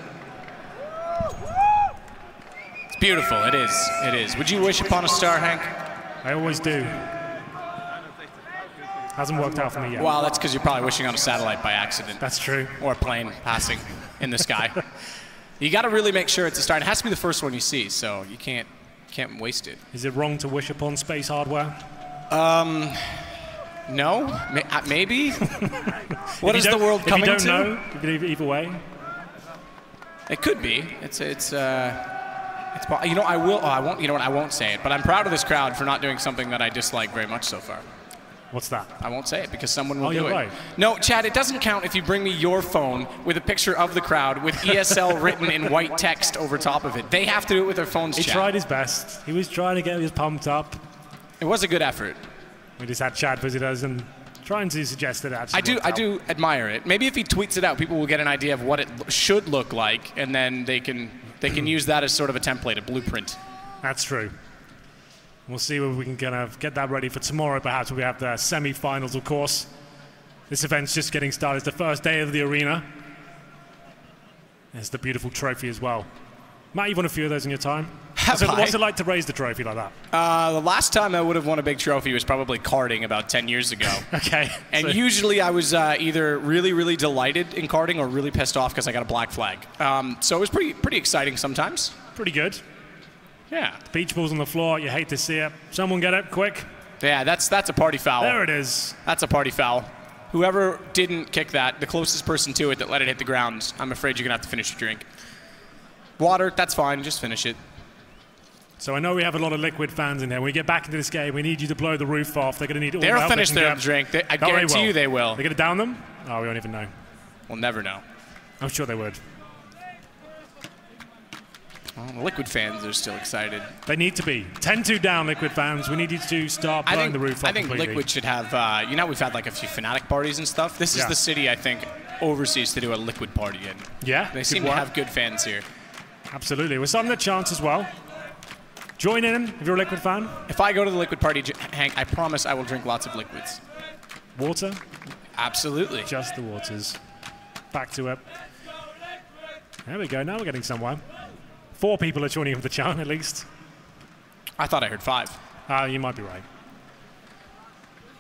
[SPEAKER 1] It's beautiful. It is. It is. Would you wish upon a star, Hank?
[SPEAKER 6] I always do. Hasn't worked out for me yet.
[SPEAKER 1] Well, that's because you're probably wishing on a satellite by accident.
[SPEAKER 6] That's true.
[SPEAKER 1] Or a plane passing in the sky. You got to really make sure it's a star. It has to be the first one you see, so you can't waste it.
[SPEAKER 6] Is it wrong to wish upon space hardware?
[SPEAKER 1] No, maybe. What is the world coming to?
[SPEAKER 6] If you don't know, you believe either way.
[SPEAKER 1] It could be. It's you know, I will. Oh, I won't. You know what? I won't say it. But I'm proud of this crowd for not doing something that I dislike very much so far.
[SPEAKER 6] What's that?
[SPEAKER 1] I won't say it because someone will do it.
[SPEAKER 6] Right.
[SPEAKER 1] No, Chad, it doesn't count if you bring me your phone with a picture of the crowd with ESL written in white text over top of it. They have to do it with their phones,
[SPEAKER 6] He
[SPEAKER 1] Chad.
[SPEAKER 6] tried his best. He was trying to get us pumped up.
[SPEAKER 1] It was a good effort.
[SPEAKER 6] We just had Chad visit us and trying to suggest that it actually
[SPEAKER 1] I do admire it. Maybe if he tweets it out, people will get an idea of what it should look like, and then they can use that as sort of a template, a blueprint.
[SPEAKER 6] That's true. We'll see whether we can kind of get that ready for tomorrow, perhaps, when we have the semi-finals, of course. This event's just getting started. It's the first day of the arena. There's the beautiful trophy as well. Matt, you've won a few of those in your time. What's it like to raise the trophy like that?
[SPEAKER 1] The last time I would have won a big trophy was probably karting about 10 years ago.
[SPEAKER 6] Okay.
[SPEAKER 1] And usually I was either really, really delighted in karting or really pissed off because I got a black flag. So it was pretty exciting sometimes.
[SPEAKER 6] Pretty good.
[SPEAKER 1] Yeah.
[SPEAKER 6] Beach balls on the floor. You hate to see it. Someone get it, quick.
[SPEAKER 1] Yeah, that's a party foul.
[SPEAKER 6] There it is.
[SPEAKER 1] That's a party foul. Whoever didn't kick that, the closest person to it that let it hit the ground, I'm afraid you're going to have to finish your drink. Water, that's fine. Just finish it.
[SPEAKER 6] So I know we have a lot of Liquid fans in here. When we get back into this game, we need you to blow the roof off. They're going to need all the help
[SPEAKER 1] They'll finish their drink. I guarantee you they will.
[SPEAKER 6] They're going to down them? Oh, we don't even know.
[SPEAKER 1] We'll never know.
[SPEAKER 6] I'm sure they would.
[SPEAKER 1] Well, the Liquid fans are still excited.
[SPEAKER 6] They need to be. 10-2 down, Liquid fans. We need you to start blowing the roof off completely.
[SPEAKER 1] Liquid should have, you know, we've had like a few Fnatic parties and stuff. This is the city, I think, overseas to do a Liquid party in.
[SPEAKER 6] Yeah.
[SPEAKER 1] They seem to have good fans here.
[SPEAKER 6] Absolutely. We're starting the chance as well. Join in if you're a Liquid fan.
[SPEAKER 1] If I go to the Liquid party, Hank, I promise I will drink lots of liquids.
[SPEAKER 6] Water?
[SPEAKER 1] Absolutely.
[SPEAKER 6] Just the waters. Back to it. There we go. Now we're getting somewhere. 4 people are joining in with the chant, at least.
[SPEAKER 1] I thought I heard 5.
[SPEAKER 6] You might be right.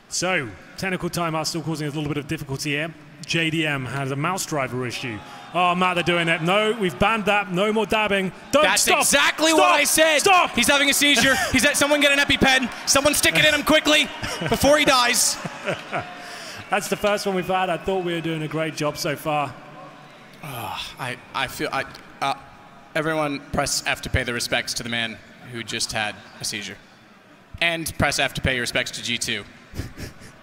[SPEAKER 6] So, technical timeout still causing us a little bit of difficulty here. JDM has a mouse driver issue. Oh, Matt, they're doing it. No, we've banned that. No more dabbing.
[SPEAKER 1] That's exactly what I said.
[SPEAKER 6] Stop!
[SPEAKER 1] He's having a seizure. Someone get an EpiPen. Someone stick it in him quickly before he dies.
[SPEAKER 6] That's the first one we've had. I thought we were doing a great job so far.
[SPEAKER 1] I feel... everyone press F to pay the respects to the man who just had a seizure. And press F to pay your respects to G2.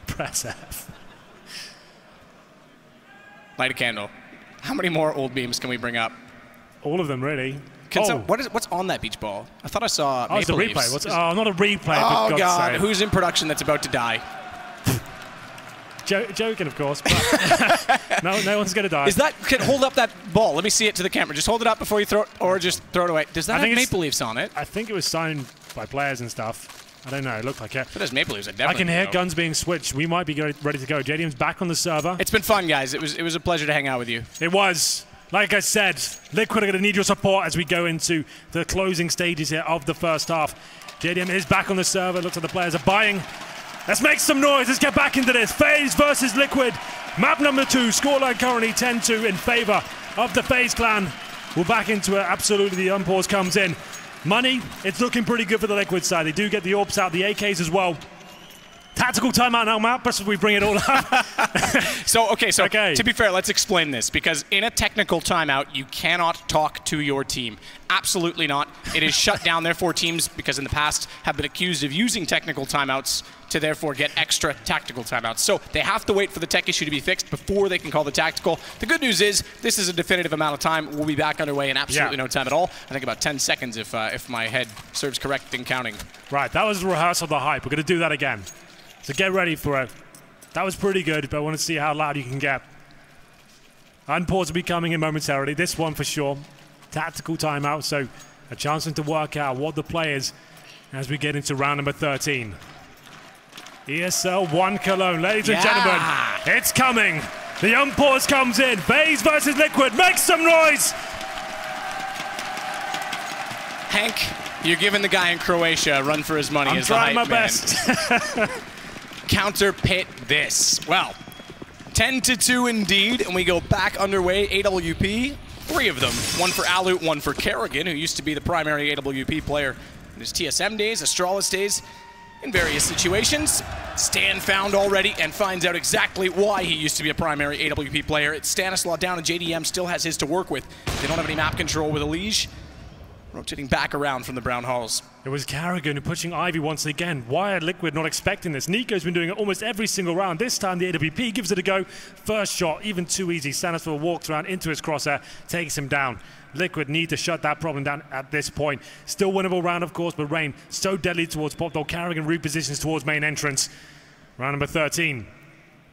[SPEAKER 6] Press F.
[SPEAKER 1] Light a candle. How many more old memes can we bring up?
[SPEAKER 6] All of them, really.
[SPEAKER 1] What's on that beach ball? I thought I saw Maple
[SPEAKER 6] it's a replay.
[SPEAKER 1] Leafs.
[SPEAKER 6] Not a replay.
[SPEAKER 1] Oh, God. Who's in production that's about to die?
[SPEAKER 6] Joking, of course. But no one's going to die.
[SPEAKER 1] Hold up that ball. Let me see it to the camera. Just hold it up before you throw it, or just throw it away. Does that have Maple Leafs on it?
[SPEAKER 6] I think it was signed by players and stuff. I don't know. It looked like it.
[SPEAKER 1] If it has Maple Leafs,
[SPEAKER 6] I can hear guns being switched. We might be ready to go. JDM's back on the server.
[SPEAKER 1] It's been fun, guys. It was a pleasure to hang out with you.
[SPEAKER 6] It was. Like I said, Liquid are going to need your support as we go into the closing stages here of the first half. JDM is back on the server. Looks like the players are buying Let's make some noise. Let's get back into this. FaZe versus Liquid. Map number 2. Scoreline currently 10-2 in favor of the FaZe clan. We're back into it. Absolutely, the unpause comes in. Money, it's looking pretty good for the Liquid side. They do get the AWPs out, the AKs as well. Tactical timeout now, Matt. Best we bring it all up.
[SPEAKER 1] Okay, to be fair, let's explain this, because in a technical timeout, you cannot talk to your team. Absolutely not. It is shut down. Therefore, teams, because in the past, have been accused of using technical timeouts to therefore get extra tactical timeouts. So they have to wait for the tech issue to be fixed before they can call the tactical. The good news is this is a definitive amount of time. We'll be back underway in absolutely no time at all. I think about 10 seconds if my head serves correct in counting.
[SPEAKER 6] Right, that was the rehearsal of the hype. We're going to do that again. So get ready for it. That was pretty good, but I want to see how loud you can get. Unpause will be coming in momentarily. This one for sure. Tactical timeout, so a chance to work out what the play is as we get into round number 13. ESL One Cologne, ladies and gentlemen, it's coming. The unpause comes in. FaZe versus Liquid. Make some noise!
[SPEAKER 1] Hank, you're giving the guy in Croatia a run for his money as the hype man. I'm trying my best. Counter pit this. Well, 10-2 indeed, and we go back underway. AWP, 3 of them. One for Alu, one for Kerrigan, who used to be the primary AWP player in his TSM days, Astralis days, in various situations. Stan found already and finds out exactly why he used to be a primary AWP player. It's Stanislaw down, and JDM still has his to work with. They don't have any map control with Elige. Rotating back around from the brown halls. It
[SPEAKER 6] was Kerrigan who pushing Ivy once again. Why are Liquid not expecting this? Nico's been doing it almost every single round. This time the AWP gives it a go. First shot, even too easy. Stanislaw walks around into his crosshair, takes him down. Liquid need to shut that problem down at this point. Still winnable round, of course, but Rain so deadly towards Pop, though Kerrigan repositions towards main entrance. Round number 13.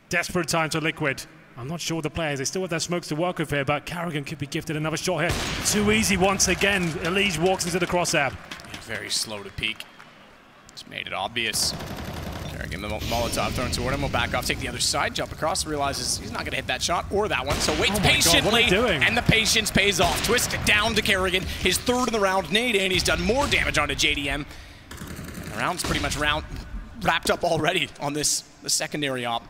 [SPEAKER 6] Desperate time to Liquid. I'm not sure what the players, they still have their smokes to work with here, but Kerrigan could be gifted another shot here. Too easy once again. Elige walks into the crosshair.
[SPEAKER 1] Very slow to peek. Just made it obvious. Kerrigan, the Molotov thrown toward him, will back off, take the other side, jump across, realizes he's not going to hit that shot or that one, so waits patiently, and the patience pays off. Twist it down to Kerrigan, his 3rd in the round, nade in, he's done more damage onto JDM. And the round's pretty much wrapped up already on the secondary op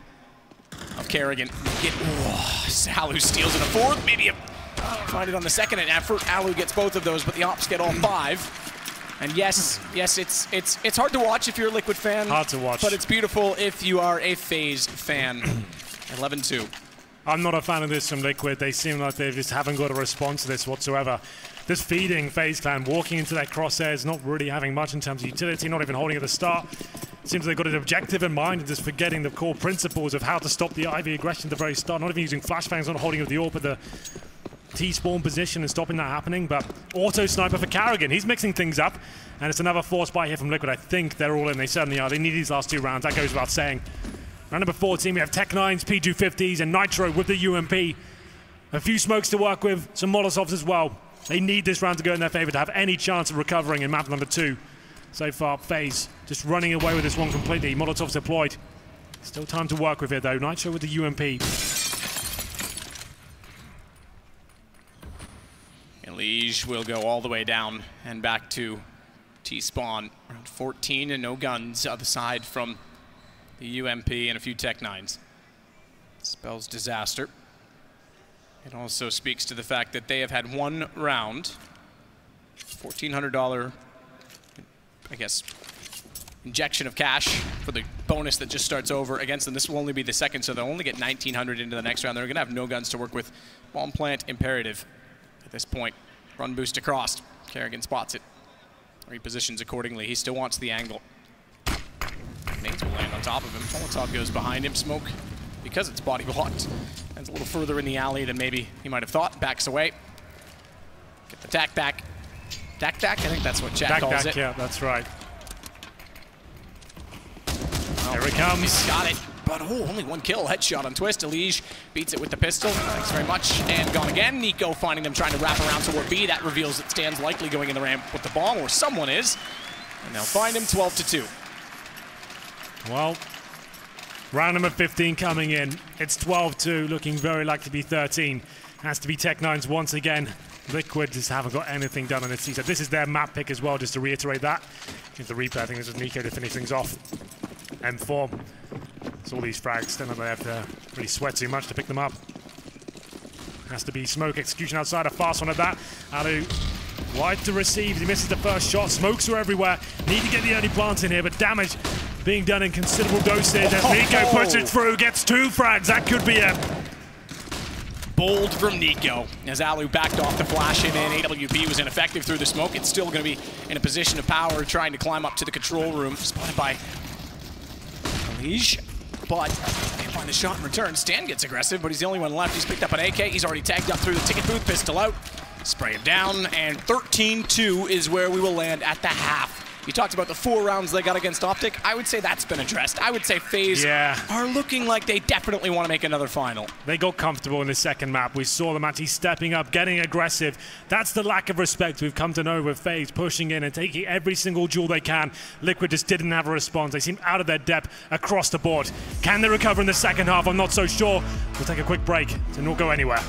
[SPEAKER 1] of Kerrigan. Alu steals in a 4th, maybe find it on the 2nd effort. Alu gets both of those, but the ops get all 5. And yes, it's hard to watch if you're a Liquid fan.
[SPEAKER 6] Hard to watch.
[SPEAKER 1] But it's beautiful if you are a FaZe fan. 11-2.
[SPEAKER 6] I'm not a fan of this from Liquid. They seem like they just haven't got a response to this whatsoever. Just feeding FaZe clan, walking into their crosshairs, not really having much in terms of utility, not even holding at the start. Seems they've got an objective in mind and just forgetting the core principles of how to stop the Ivy aggression at the very start. Not even using flashbangs, not holding of the AWP at the T-spawn position and stopping that happening. But auto sniper for Kerrigan. He's mixing things up. And it's another force buy here from Liquid. I think they're all in. They certainly are. They need these last 2 rounds. That goes without saying. Round number 14, we have Tech9s, P250s, and Nitro with the UMP. A few smokes to work with, some Molotovs as well. They need this round to go in their favor to have any chance of recovering in map number 2. So far, FaZe just running away with this one completely. Molotovs deployed. Still time to work with it though. Nitro with the UMP.
[SPEAKER 1] Elige will go all the way down and back to T-spawn. Around 14 and no guns other side from the UMP and a few Tech9s. Spells disaster. It also speaks to the fact that they have had 1 round, $1,400, I guess, injection of cash for the bonus that just starts over against them. This will only be the 2nd, so they'll only get 1,900 into the next round. They're going to have no guns to work with. Bomb plant imperative at this point. Run boost across. Kerrigan spots it. Repositions accordingly. He still wants the angle. Nades will land on top of him. Molotov goes behind him. Smoke, because it's body blocked, and it's a little further in the alley than maybe he might have thought. Backs away. Get the tack back. Tack tack? I think that's what Jack calls it.
[SPEAKER 6] Yeah, that's right. Here it comes.
[SPEAKER 1] He's got it. But only 1 kill. Headshot on Twist. Elige beats it with the pistol. Thanks very much. And gone again. Nico finding them trying to wrap around toward B. That reveals that Stan's likely going in the ramp with the bomb, or someone is. And they'll find him 12-2.
[SPEAKER 6] Well, round number 15 coming in. It's 12-2, looking very likely to be 13. Has to be Tech9s once again. Liquid just haven't got anything done on this season. This is their map pick as well, just to reiterate that. Here's the replay. I think this is Nico to finish things off. M4. So all these frags, don't know they have to really sweat too much to pick them up. Has to be smoke execution outside, a fast one at that. Alu wide to receive, he misses the first shot. Smokes are everywhere. Need to get the early plant in here, but damage being done in considerable dosage. As Nico puts it through, gets 2 frags. That could be it.
[SPEAKER 1] Bold from Nico. As Alu backed off the flash in, AWP was ineffective through the smoke. It's still going to be in a position of power, trying to climb up to the control room. Spotted by Elige, but can't find the shot in return. Stan gets aggressive, but he's the only one left. He's picked up an AK. He's already tagged up through the ticket booth, pistol out. Spray him down, and 13-2 is where we will land at the half. You talked about the 4 rounds they got against Optic. I would say that's been addressed. I would say FaZe are looking like they definitely want to make another final.
[SPEAKER 6] They got comfortable in the second map. We saw them actually stepping up, getting aggressive. That's the lack of respect we've come to know with FaZe, pushing in and taking every single duel they can. Liquid just didn't have a response. They seemed out of their depth across the board. Can they recover in the second half? I'm not so sure. We'll take a quick break to not go anywhere.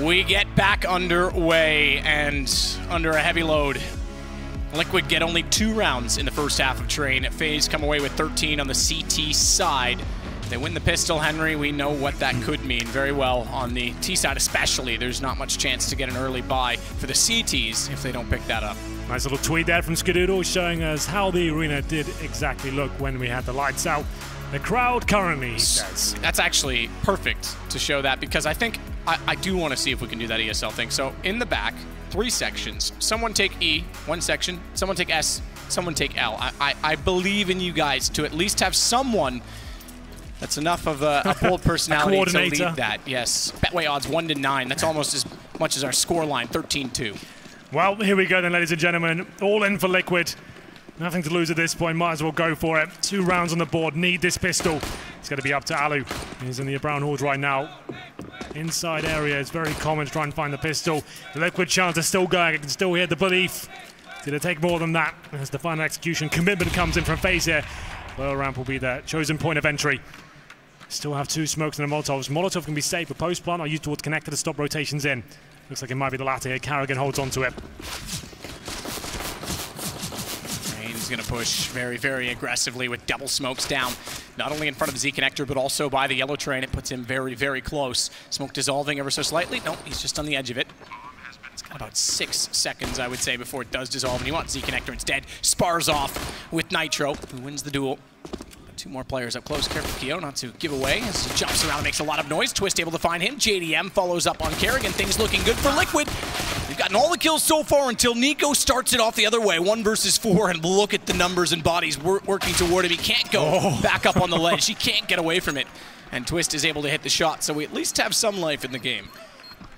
[SPEAKER 1] We get back underway and under a heavy load. Liquid get only 2 rounds in the first half of Train. FaZe come away with 13 on the CT side. They win the pistol, Henry. We know what that could mean very well on the T side especially. There's not much chance to get an early buy for the CTs if they don't pick that up.
[SPEAKER 6] Nice little tweet there from Skadoodle showing us how the arena did exactly look when we had the lights out. The crowd currently, he says.
[SPEAKER 1] That's actually perfect to show that, because I think I do want to see if we can do that ESL thing. So in the back, 3 sections. Someone take E, 1 section. Someone take S, someone take L. I believe in you guys to at least have someone that's enough of a bold personality to lead that. Yes. Betway odds 1 to 9. That's almost as much as our score line, 13-2.
[SPEAKER 6] Well, here we go then, ladies and gentlemen. All in for Liquid. Nothing to lose at this point, might as well go for it. 2 rounds on the board, need this pistol. It's going to be up to Alu. He's in the Brown Horde right now. Inside area, it's very common to try and find the pistol. The Liquid chance is still going, I can still hear the belief. Did it take more than that? As the final execution, commitment comes in from FaZe here. Lower ramp will be their chosen point of entry. Still have 2 smokes and a Molotovs. Molotov can be safe, but post-plant are used towards connector to stop rotations in. Looks like it might be the latter here. Carrigan holds on to it.
[SPEAKER 1] He's going to push very, very aggressively with double smokes down, not only in front of the Z connector, but also by the yellow train. It puts him very, very close. Smoke dissolving ever so slightly. Nope, he's just on the edge of it. It's got about 6 seconds, I would say, before it does dissolve, and he wants Z connector instead. Spars off with Nitro, who wins the duel. 2 more players up close. Careful, Keo, not to give away as he jumps around and makes a lot of noise. Twist able to find him. JDM follows up on Kerrigan. Things looking good for Liquid. They've gotten all the kills so far until Nico starts it off the other way. 1 versus 4, and look at the numbers and bodies working toward him. He can't go back up on the ledge. He can't get away from it. And Twist is able to hit the shot, so we at least have some life in the game.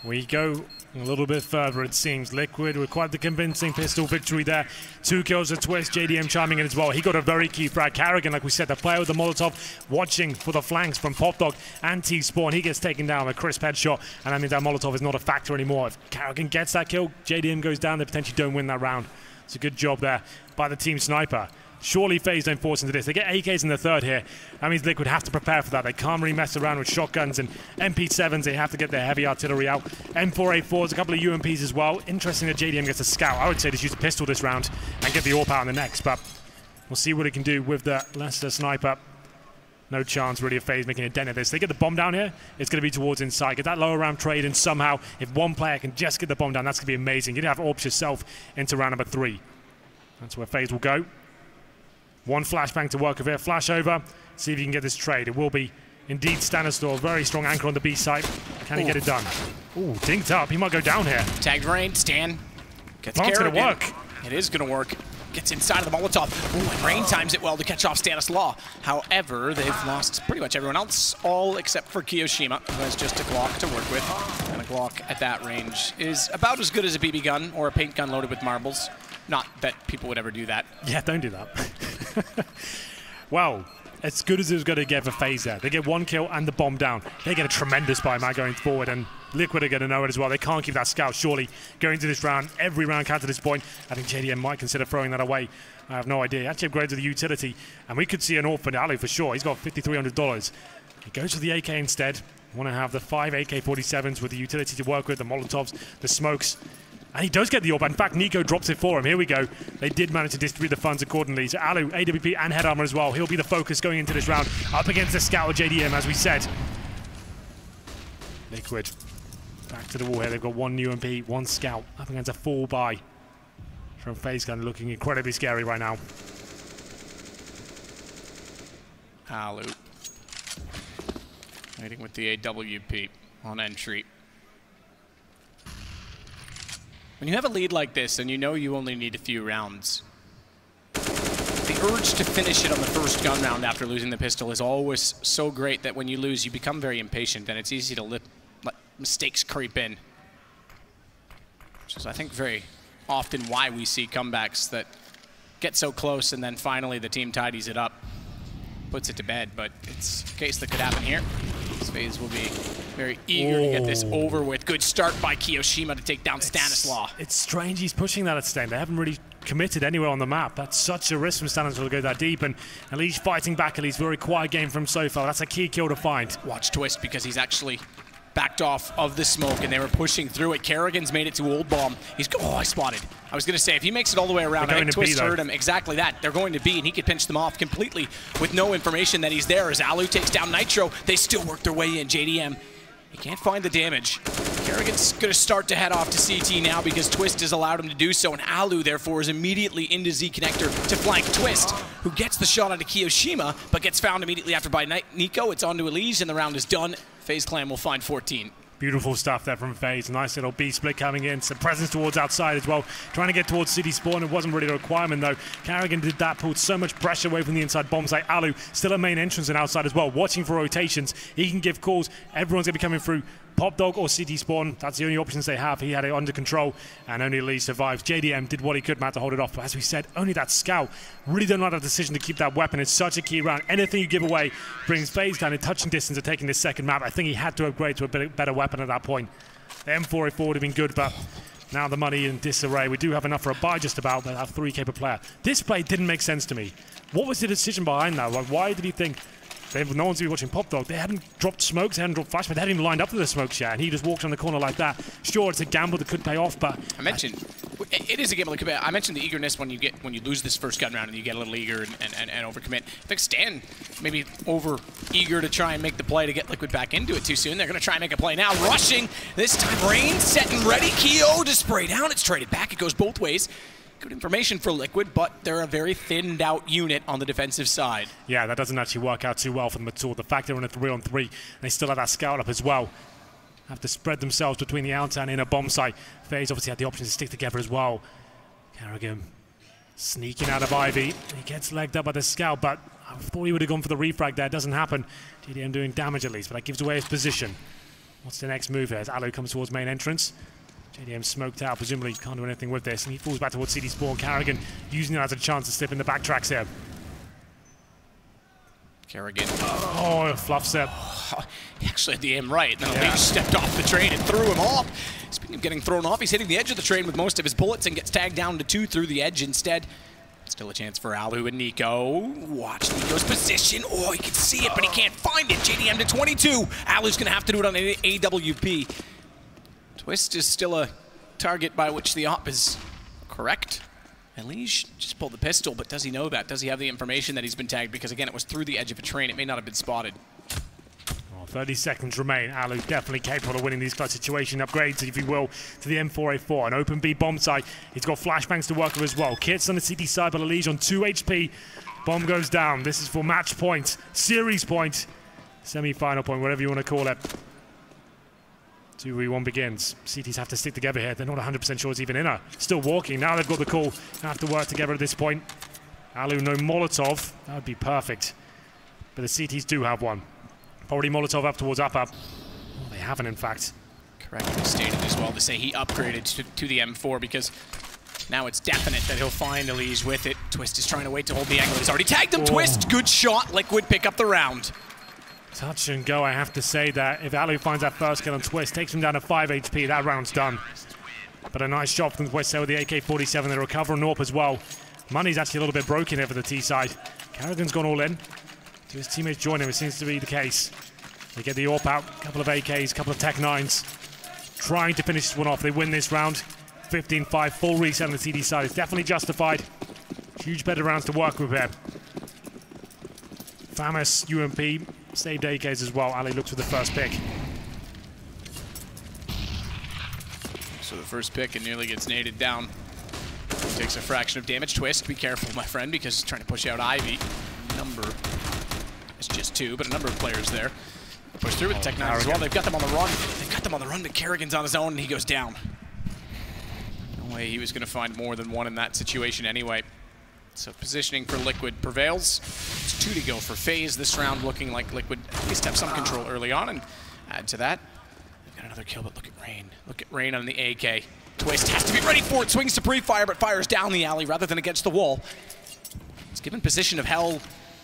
[SPEAKER 6] We go a little bit further, it seems. Liquid with quite the convincing pistol victory there. 2 kills to Twist, JDM chiming in as well. He got a very key frag. Carrigan, like we said, the player with the Molotov, watching for the flanks from Popdog and T-Spawn. He gets taken down with a crisp headshot, and that means that Molotov is not a factor anymore. If Carrigan gets that kill, JDM goes down, they potentially don't win that round. It's a good job there by the team sniper. Surely FaZe don't force into this. They get AKs in the 3rd here. That means Liquid have to prepare for that. They can't really mess around with shotguns and MP7s. They have to get their heavy artillery out. M4A4s, a couple of UMPs as well. Interesting that JDM gets a scout. I would say just use a pistol this round and get the AWP out in the next, but we'll see what it can do with the Lanxess sniper. No chance really of FaZe making a dent at this. They get the bomb down here, it's going to be towards inside. Get that lower round trade, and somehow, if one player can just get the bomb down, that's going to be amazing. You'd have AWPs yourself into round number 3. That's where FaZe will go. 1 flashbang to work with here. Flash over. See if you can get this trade. It will be indeed Stanistor. Very strong anchor on the B site. Can he get it done? Ooh, dinked up. He might go down here.
[SPEAKER 1] Tagged rain. Stan gets
[SPEAKER 6] It's going to work.
[SPEAKER 1] It is going to work. Gets inside of the Molotov. Ooh, and Rain times it well to catch off Stanislaw. However, they've lost pretty much everyone else, all except for Kiyoshima, who has just a Glock to work with. And a Glock at that range is about as good as a BB gun or a paint gun loaded with marbles. Not that people would ever do that.
[SPEAKER 6] Yeah, don't do that. Well, as good as it was going to get for FaZe there. They get 1 kill and the bomb down. They get a tremendous buy man going forward, and Liquid are going to know it as well. They can't keep that scout, surely, going to this round. Every round count to this point. I think JDM might consider throwing that away. I have no idea. He actually upgrades to the utility, and we could see an AWP for Alu for sure. He's got $5,300. He goes for the AK instead. Want to have the 5 AK-47s with the utility to work with, the Molotovs, the smokes. And he does get the AWP. In fact, Nico drops it for him. Here we go. They did manage to distribute the funds accordingly. So Alu, AWP and head armor as well. He'll be the focus going into this round. Up against the scout of JDM, as we said. Liquid. Back to the wall here. They've got 1 UMP, 1 scout. Up against a full buy from FaZe Gun, looking incredibly scary right now.
[SPEAKER 1] Alu. Waiting with the AWP on entry. When you have a lead like this and you know you only need a few rounds, the urge to finish it on the first gun round after losing the pistol is always so great that when you lose, you become very impatient and it's easy to let mistakes creep in. Which is, I think, very often why we see comebacks that get so close and then finally the team tidies it up, puts it to bed. But it's a case that could happen here. FaZe will be very eager to get this over with. Good start by Kiyoshima to take down Stanislaw.
[SPEAKER 6] It's strange he's pushing that at Stan. They haven't really committed anywhere on the map. That's such a risk from Stanislaw to go that deep, and at least fighting back, at least very quiet game from him so far. That's a key kill to find.
[SPEAKER 1] Watch Twist, because he's actually backed off of the smoke and they were pushing through it. Kerrigan's made it to Old Bomb. He's I spotted. I was going to say, if he makes it all the way around, I think Twist heard him. Exactly that. They're going to B, and he could pinch them off completely with no information that he's there. As Alu takes down Nitro, they still work their way in. JDM, he can't find the damage. Kerrigan's going to start to head off to CT now because Twist has allowed him to do so, and Alu, therefore, is immediately into Z Connector to flank Twist, who gets the shot onto Kiyoshima, but gets found immediately after by Nico. It's on to Elise, and the round is done. FaZe Clan will find 14.
[SPEAKER 6] Beautiful stuff there from FaZe. Nice little B split coming in. Some presence towards outside as well. Trying to get towards City Spawn. It wasn't really a requirement though. Carrigan did that, pulled so much pressure away from the inside bomb site. Alu still a main entrance and outside as well. Watching for rotations. He can give calls. Everyone's going to be coming through Pop Dog or CT Spawn. That's the only options they have. He had it under control, and only Lee survives. JDM did what he could, Matt, to hold it off. But as we said, only that scout. Really don't like that decision to keep that weapon. It's such a key round. Anything you give away brings FaZe down in touching distance of taking this second map. I think he had to upgrade to a better weapon at that point. The M4A4 would have been good, but now the money in disarray. We do have enough for a buy just about, but have 3K per player. This play didn't make sense to me. What was the decision behind that? Like, why did he think... No one's going to be watching Pop Dog. They hadn't dropped smokes, they hadn't dropped flashbang, they hadn't even lined up to the smokes yet, and he just walked on the corner like that. Sure, it's a gamble that could pay off, but...
[SPEAKER 1] I mentioned, it is a gamble that could pay off. I mentioned the eagerness when you lose this first gun round and you get a little eager and overcommit. I think Stan maybe over eager to try and make the play to get Liquid back into it too soon. They're going to try and make a play now. Rushing, this time Rain set and ready. Keo to spray down. It's traded back. It goes both ways. Good information for Liquid, but they're a very thinned out unit on the defensive side.
[SPEAKER 6] Yeah, that doesn't actually work out too well for them at all. The fact they're on a 3-on-3, they still have that scout up as well. Have to spread themselves between the outer and inner bomb site. FaZe obviously had the option to stick together as well. Carrigan sneaking out of Ivy. He gets legged up by the scout, but I thought he would have gone for the refrag there. It doesn't happen. JDM doing damage at least, but that gives away his position. What's the next move here as Alu comes towards main entrance? JDM smoked out, presumably can't do anything with this, and he falls back towards CD Spawn. Carrigan using it as a chance to slip in the backtracks here.
[SPEAKER 1] Carrigan.
[SPEAKER 6] Oh, fluffs it.
[SPEAKER 1] He actually had the aim right, and then Elise stepped off the train and threw him off. Speaking of getting thrown off, he's hitting the edge of the train with most of his bullets and gets tagged down to 2 through the edge instead. Still a chance for Alu and Nico. Watch Nico's position. Oh, he can see it, but he can't find it. JDM to 22. Alu's going to have to do it on an AWP. Twist is still a target by which the op is correct. Elise just pulled the pistol, but does he know that? Does he have the information that he's been tagged? Because again, it was through the edge of a train. It may not have been spotted.
[SPEAKER 6] 30 seconds remain. Alu definitely capable of winning these clutch situation upgrades, if you will, to the M4A4. An open B bomb site. He's got flashbangs to work with as well. Kit's on the CT side, but Elise on 2 HP. Bomb goes down. This is for match point, series point, semi-final point, whatever you want to call it. 2v1 begins. CTs have to stick together here. They're not 100% sure it's even in her. Still walking. Now they've got the call. They have to work together at this point. Alu, no Molotov. That would be perfect. But the CTs do have one. Already Molotov up towards upper. Oh, they haven't, in fact.
[SPEAKER 1] Correctly stated as well to say he upgraded to the M4 because now it's definite that he'll find Elise with it. Twist is trying to wait to hold the angle. He's already tagged him. Oh. Twist, good shot. Liquid pick up the round.
[SPEAKER 6] Touch and go, I have to say that if Alu finds that first kill on Twist, takes him down to 5 HP, that round's done. But a nice shot from Twist there with the AK-47. They recover on AWP as well. Money's actually a little bit broken here for the T side. Carrigan's gone all in. So his teammates join him, it seems to be the case. They get the AWP out, a couple of AKs, a couple of Tech 9s. Trying to finish this one off. They win this round. 15-5, full reset on the TD side. It's definitely justified. Huge better rounds to work with here. Famous UMP. Saved AKs as well. Ali looks for the first pick.
[SPEAKER 1] So the first pick and nearly gets naded down. Takes a fraction of damage. Twist, be careful, my friend, because he's trying to push out Ivy. It's just 2, but a number of players there. Push through with the Tech 9 as well. They've got them on the run. They've got them on the run, but Carrigan's on his own, and he goes down. No way he was going to find more than one in that situation anyway. So positioning for Liquid prevails. It's 2 to go for FaZe. This round looking like Liquid at least have some control early on, and add to that, they've got another kill, but look at Rain. Look at Rain on the AK. Twist has to be ready for it. Swings to pre-fire, but fires down the alley rather than against the wall. It's given position of hell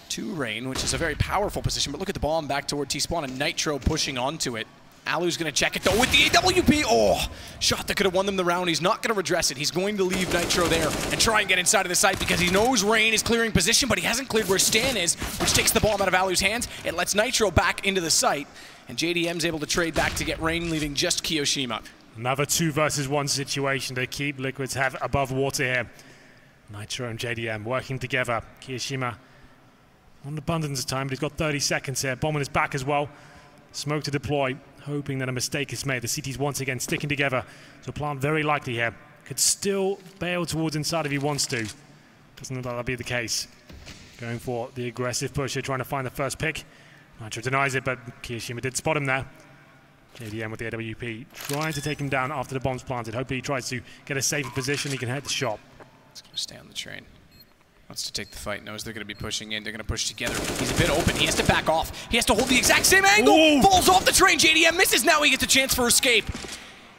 [SPEAKER 1] to Rain, which is a very powerful position, but look at the bomb back toward T-Spawn, and Nitro pushing onto it. Alu's going to check it, though, with the AWP. Oh, shot that could have won them the round. He's not going to redress it. He's going to leave Nitro there and try and get inside of the site because he knows Rain is clearing position, but he hasn't cleared where Stan is, which takes the bomb out of Alu's hands. It lets Nitro back into the site, and JDM's able to trade back to get Rain, leaving just Kiyoshima.
[SPEAKER 6] Another 2 versus 1 situation to keep Liquid's head above water here. Nitro and JDM working together. Kiyoshima on abundance of time, but he's got 30 seconds here. Bomb on his back as well. Smoke to deploy, hoping that a mistake is made. The CT's once again sticking together. So plant very likely here. Could still bail towards inside if he wants to. Doesn't look like that'll be the case. Going for the aggressive push here, trying to find the first pick. Nitro denies it, but Kiyoshima did spot him there. JDM with the AWP, trying to take him down after the bomb's planted. Hopefully he tries to get a safer position. He can head the shot.
[SPEAKER 1] It's going to stay on the train. Wants to take the fight, knows they're going to be pushing in. They're going to push together. He's a bit open. He has to back off. He has to hold the exact same angle. Ooh. Falls off the train. JDM misses. Now he gets a chance for escape.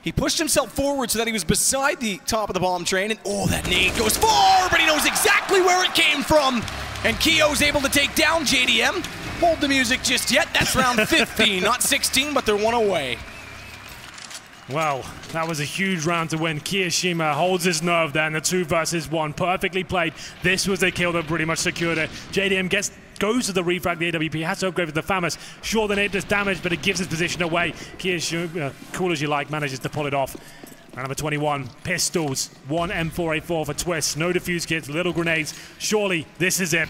[SPEAKER 1] He pushed himself forward so that he was beside the top of the bomb train. And oh, that nade goes far, but he knows exactly where it came from. And Keo's able to take down JDM. Hold the music just yet. That's round 15, not 16, but they're one away.
[SPEAKER 6] Well, that was a huge round to win. Kiyoshima holds his nerve there in the 2 versus 1. Perfectly played. This was a kill that pretty much secured it. JDM goes to the refrag. The AWP has to upgrade with the FAMAS. Sure, the nade does damage, but it gives his position away. Kiyoshima, cool as you like, manages to pull it off. Round number 21, pistols. 1 M4A4 for Twist. No defuse kits, little grenades. Surely, this is it.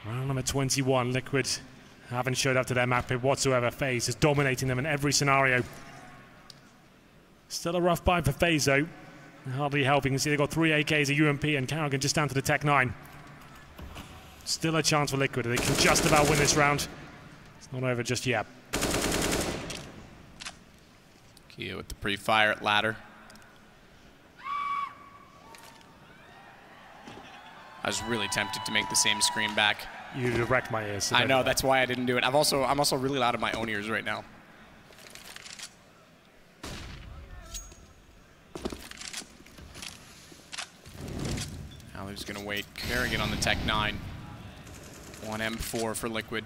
[SPEAKER 6] Round number 21, Liquid haven't showed up to their map whatsoever. FaZe is dominating them in every scenario. Still a rough buy for FaZe though. Hardly helping. You can see they've got 3 AKs, a UMP, and Karrigan just down to the Tech 9. Still a chance for Liquid. They can just about win this round. It's not over just yet.
[SPEAKER 1] Keo with the pre-fire at ladder. I was really tempted to make the same scream back.
[SPEAKER 6] You wrecked my ears. So
[SPEAKER 1] I know, that's why I didn't do it. I'm also really loud in my own ears right now. Alu's gonna wait. Karrigan on the Tech 9. 1 M4 for Liquid.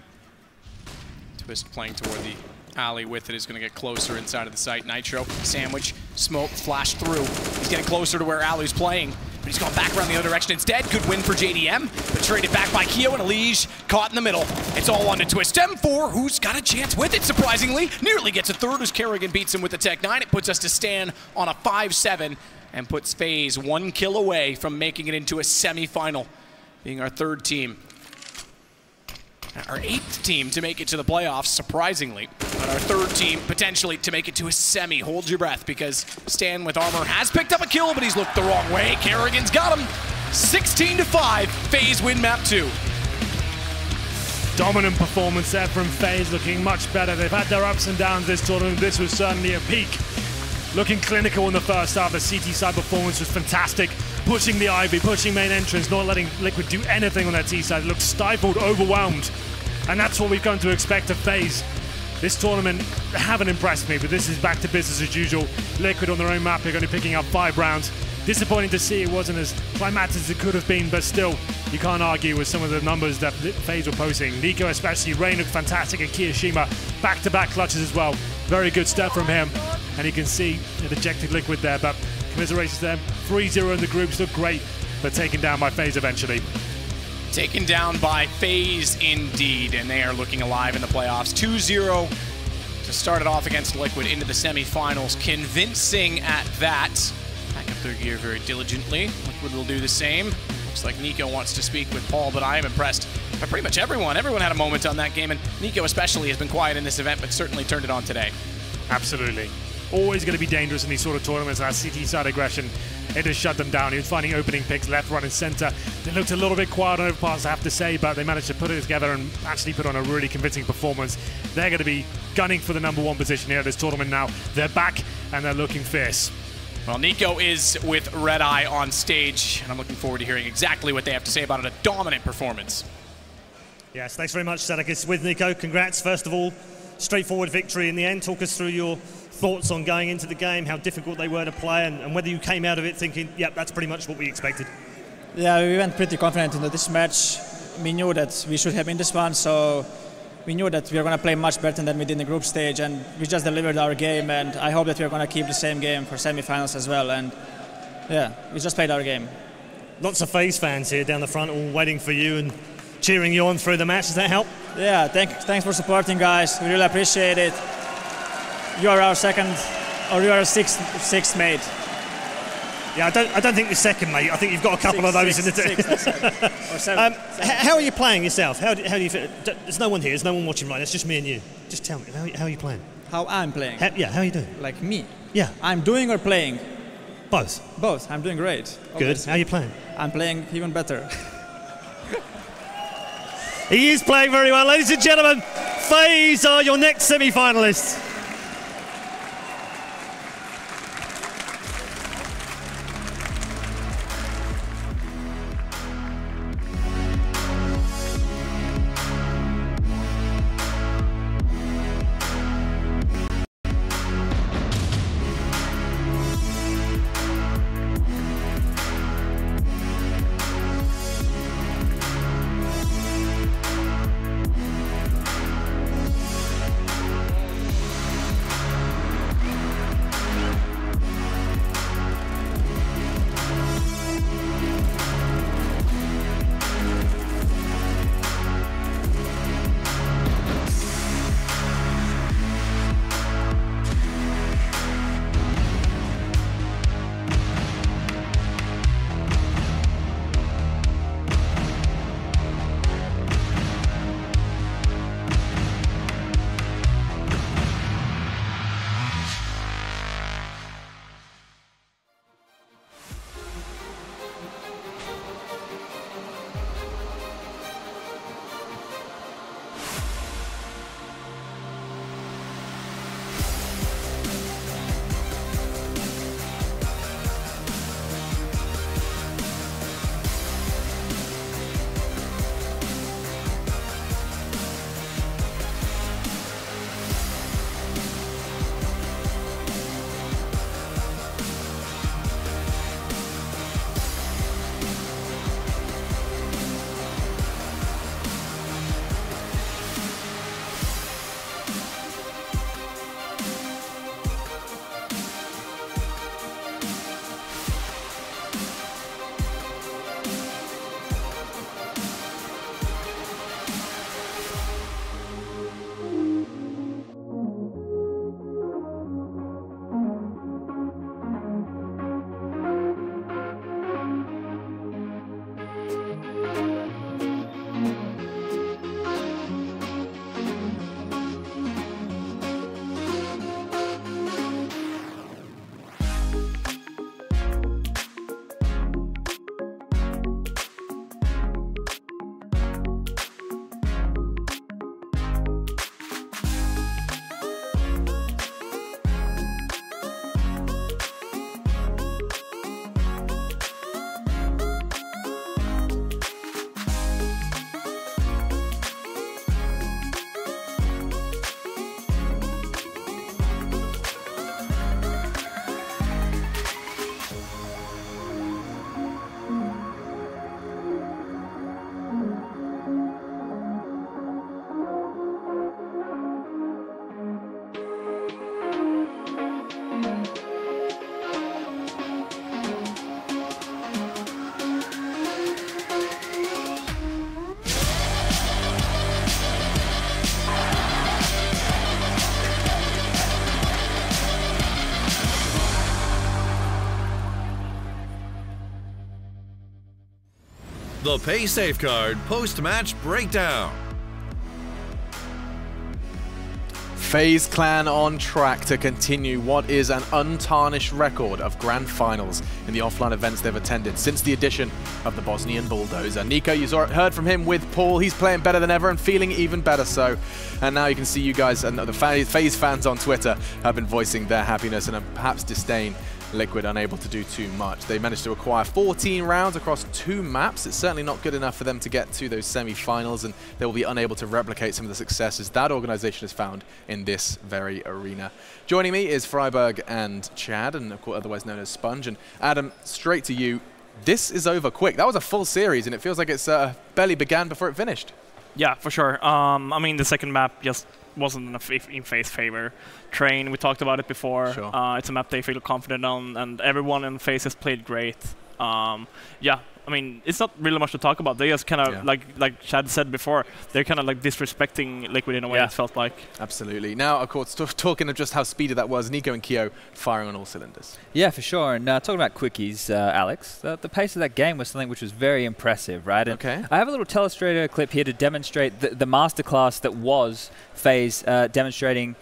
[SPEAKER 1] Twist playing toward the alley with it is gonna get closer inside of the site. Nitro, sandwich, smoke, flash through. He's getting closer to where Alu's playing, but he's gone back around the other direction instead. Good win for JDM, but traded back by Keo and Elige, caught in the middle. It's all on to Twist. M4, who's got a chance with it, surprisingly. Nearly gets a third as Karrigan beats him with the Tech 9. It puts us to stand on a 5-7 and puts FaZe 1 kill away from making it into a semi-final, being our 3rd team. Our 8th team to make it to the playoffs, surprisingly. But our 3rd team, potentially, to make it to a semi. Hold your breath, because Stan with armor has picked up a kill, but he's looked the wrong way. Karrigan's got him. 16-5, FaZe win map 2.
[SPEAKER 6] Dominant performance there from FaZe, looking much better. They've had their ups and downs this tournament. This was certainly a peak. Looking clinical in the first half. The CT side performance was fantastic. Pushing the Ivy, pushing main entrance, not letting Liquid do anything on their T side. It looked stifled, overwhelmed. And that's what we've come to expect of FaZe. This tournament haven't impressed me, but this is back to business as usual. Liquid on their own map, they're going to be picking up 5 rounds. Disappointing to see it wasn't as climatic as it could have been, but still, you can't argue with some of the numbers that FaZe were posting. Nico especially, Rain looked fantastic, and Kiyoshima back-to-back clutches as well. Very good stuff from him. And you can see the dejected Liquid there, but commiserations there. 3-0 in the groups, look great, but taken down by FaZe eventually.
[SPEAKER 1] Taken down by FaZe indeed, and they are looking alive in the playoffs. 2-0 to start it off against Liquid into the semifinals. Convincing at that. Back up their gear very diligently. Liquid will do the same. Looks like Nico wants to speak with Paul, but I am impressed by pretty much everyone. Everyone had a moment on that game, and Nico especially has been quiet in this event, but certainly turned it on today.
[SPEAKER 6] Absolutely. Always going to be dangerous in these sort of tournaments. That CT side aggression, it has shut them down. He was finding opening picks left, right, and center. They looked a little bit quiet on overpass, I have to say, but they managed to put it together and actually put on a really convincing performance. They're going to be gunning for the #1 position here at this tournament now. They're back, and they're looking fierce.
[SPEAKER 1] Well, Nico is with Red Eye on stage, and I'm looking forward to hearing exactly what they have to say about it. A dominant performance.
[SPEAKER 7] Yes, thanks very much, Sadakis. With Nico, congrats, first of all. Straightforward victory in the end. Talk us through your thoughts on going into the game, how difficult they were to play, and whether you came out of it thinking, yep, that's pretty much what we expected.
[SPEAKER 8] Yeah, we went pretty confident into this match. We knew that we should have been this one, so we knew that we were going to play much better than we did in the group stage, and we just delivered our game, and I hope that we're going to keep the same game for semi-finals as well, and yeah, we just played our game.
[SPEAKER 7] Lots of FaZe fans here down the front, all waiting for you and cheering you on through the match. Does that help?
[SPEAKER 8] Yeah, thanks for supporting, guys. We really appreciate it. You are our second, or you are our sixth mate.
[SPEAKER 7] Yeah, I don't think you're second, mate. I think you've got a couple of those in the team. How are you playing yourself? How do you feel? There's no one here. There's no one watching right now. It's just me and you. Just tell me, how are you playing?
[SPEAKER 8] How I'm playing?
[SPEAKER 7] How are you doing?
[SPEAKER 8] Like me?
[SPEAKER 7] Yeah.
[SPEAKER 8] I'm doing or playing?
[SPEAKER 7] Both.
[SPEAKER 8] Both. I'm doing great.
[SPEAKER 7] Good.
[SPEAKER 8] Obviously.
[SPEAKER 7] How are you playing?
[SPEAKER 8] I'm playing even better.
[SPEAKER 7] He is playing very well. Ladies and gentlemen, FaZe are your next semi-finalists.
[SPEAKER 9] The Pay Safeguard post-match breakdown.
[SPEAKER 3] FaZe Clan on track to continue what is an untarnished record of grand finals in the offline events they've attended since the addition of the Bosnian Bulldozer. Nico, you heard from him with Paul. He's playing better than ever and feeling even better so. And now you can see you guys and the FaZe fans on Twitter have been voicing their happiness and perhaps disdain. Liquid unable to do too much. They managed to acquire 14 rounds across 2 maps. It's certainly not good enough for them to get to those semi-finals, and they will be unable to replicate some of the successes that organization has found in this very arena. Joining me is Freiberg and Chad, and of course otherwise known as Sponge. And Adam, straight to you. This is over quick. That was a full series, and it feels like it's barely began before it finished.
[SPEAKER 4] Yeah, for sure. I mean, the second map just wasn't in FaZe favor. Train, we talked about it before.
[SPEAKER 3] Sure.
[SPEAKER 4] It's a map they feel confident on, and everyone in FaZe has played great. Yeah, I mean, it's not really much to talk about. They just kind of, like Chad said before, they're kind of like disrespecting Liquid in a way, it felt like.
[SPEAKER 3] Absolutely. Now, of course, talking of just how speedy that was, Nico and Keo firing on all cylinders.
[SPEAKER 5] Yeah, for sure. And talking about quickies, Alex, the pace of that game was something which was very impressive, right? And
[SPEAKER 3] okay.
[SPEAKER 5] I have a little Telestrator clip here to demonstrate the masterclass that was FaZe demonstrating,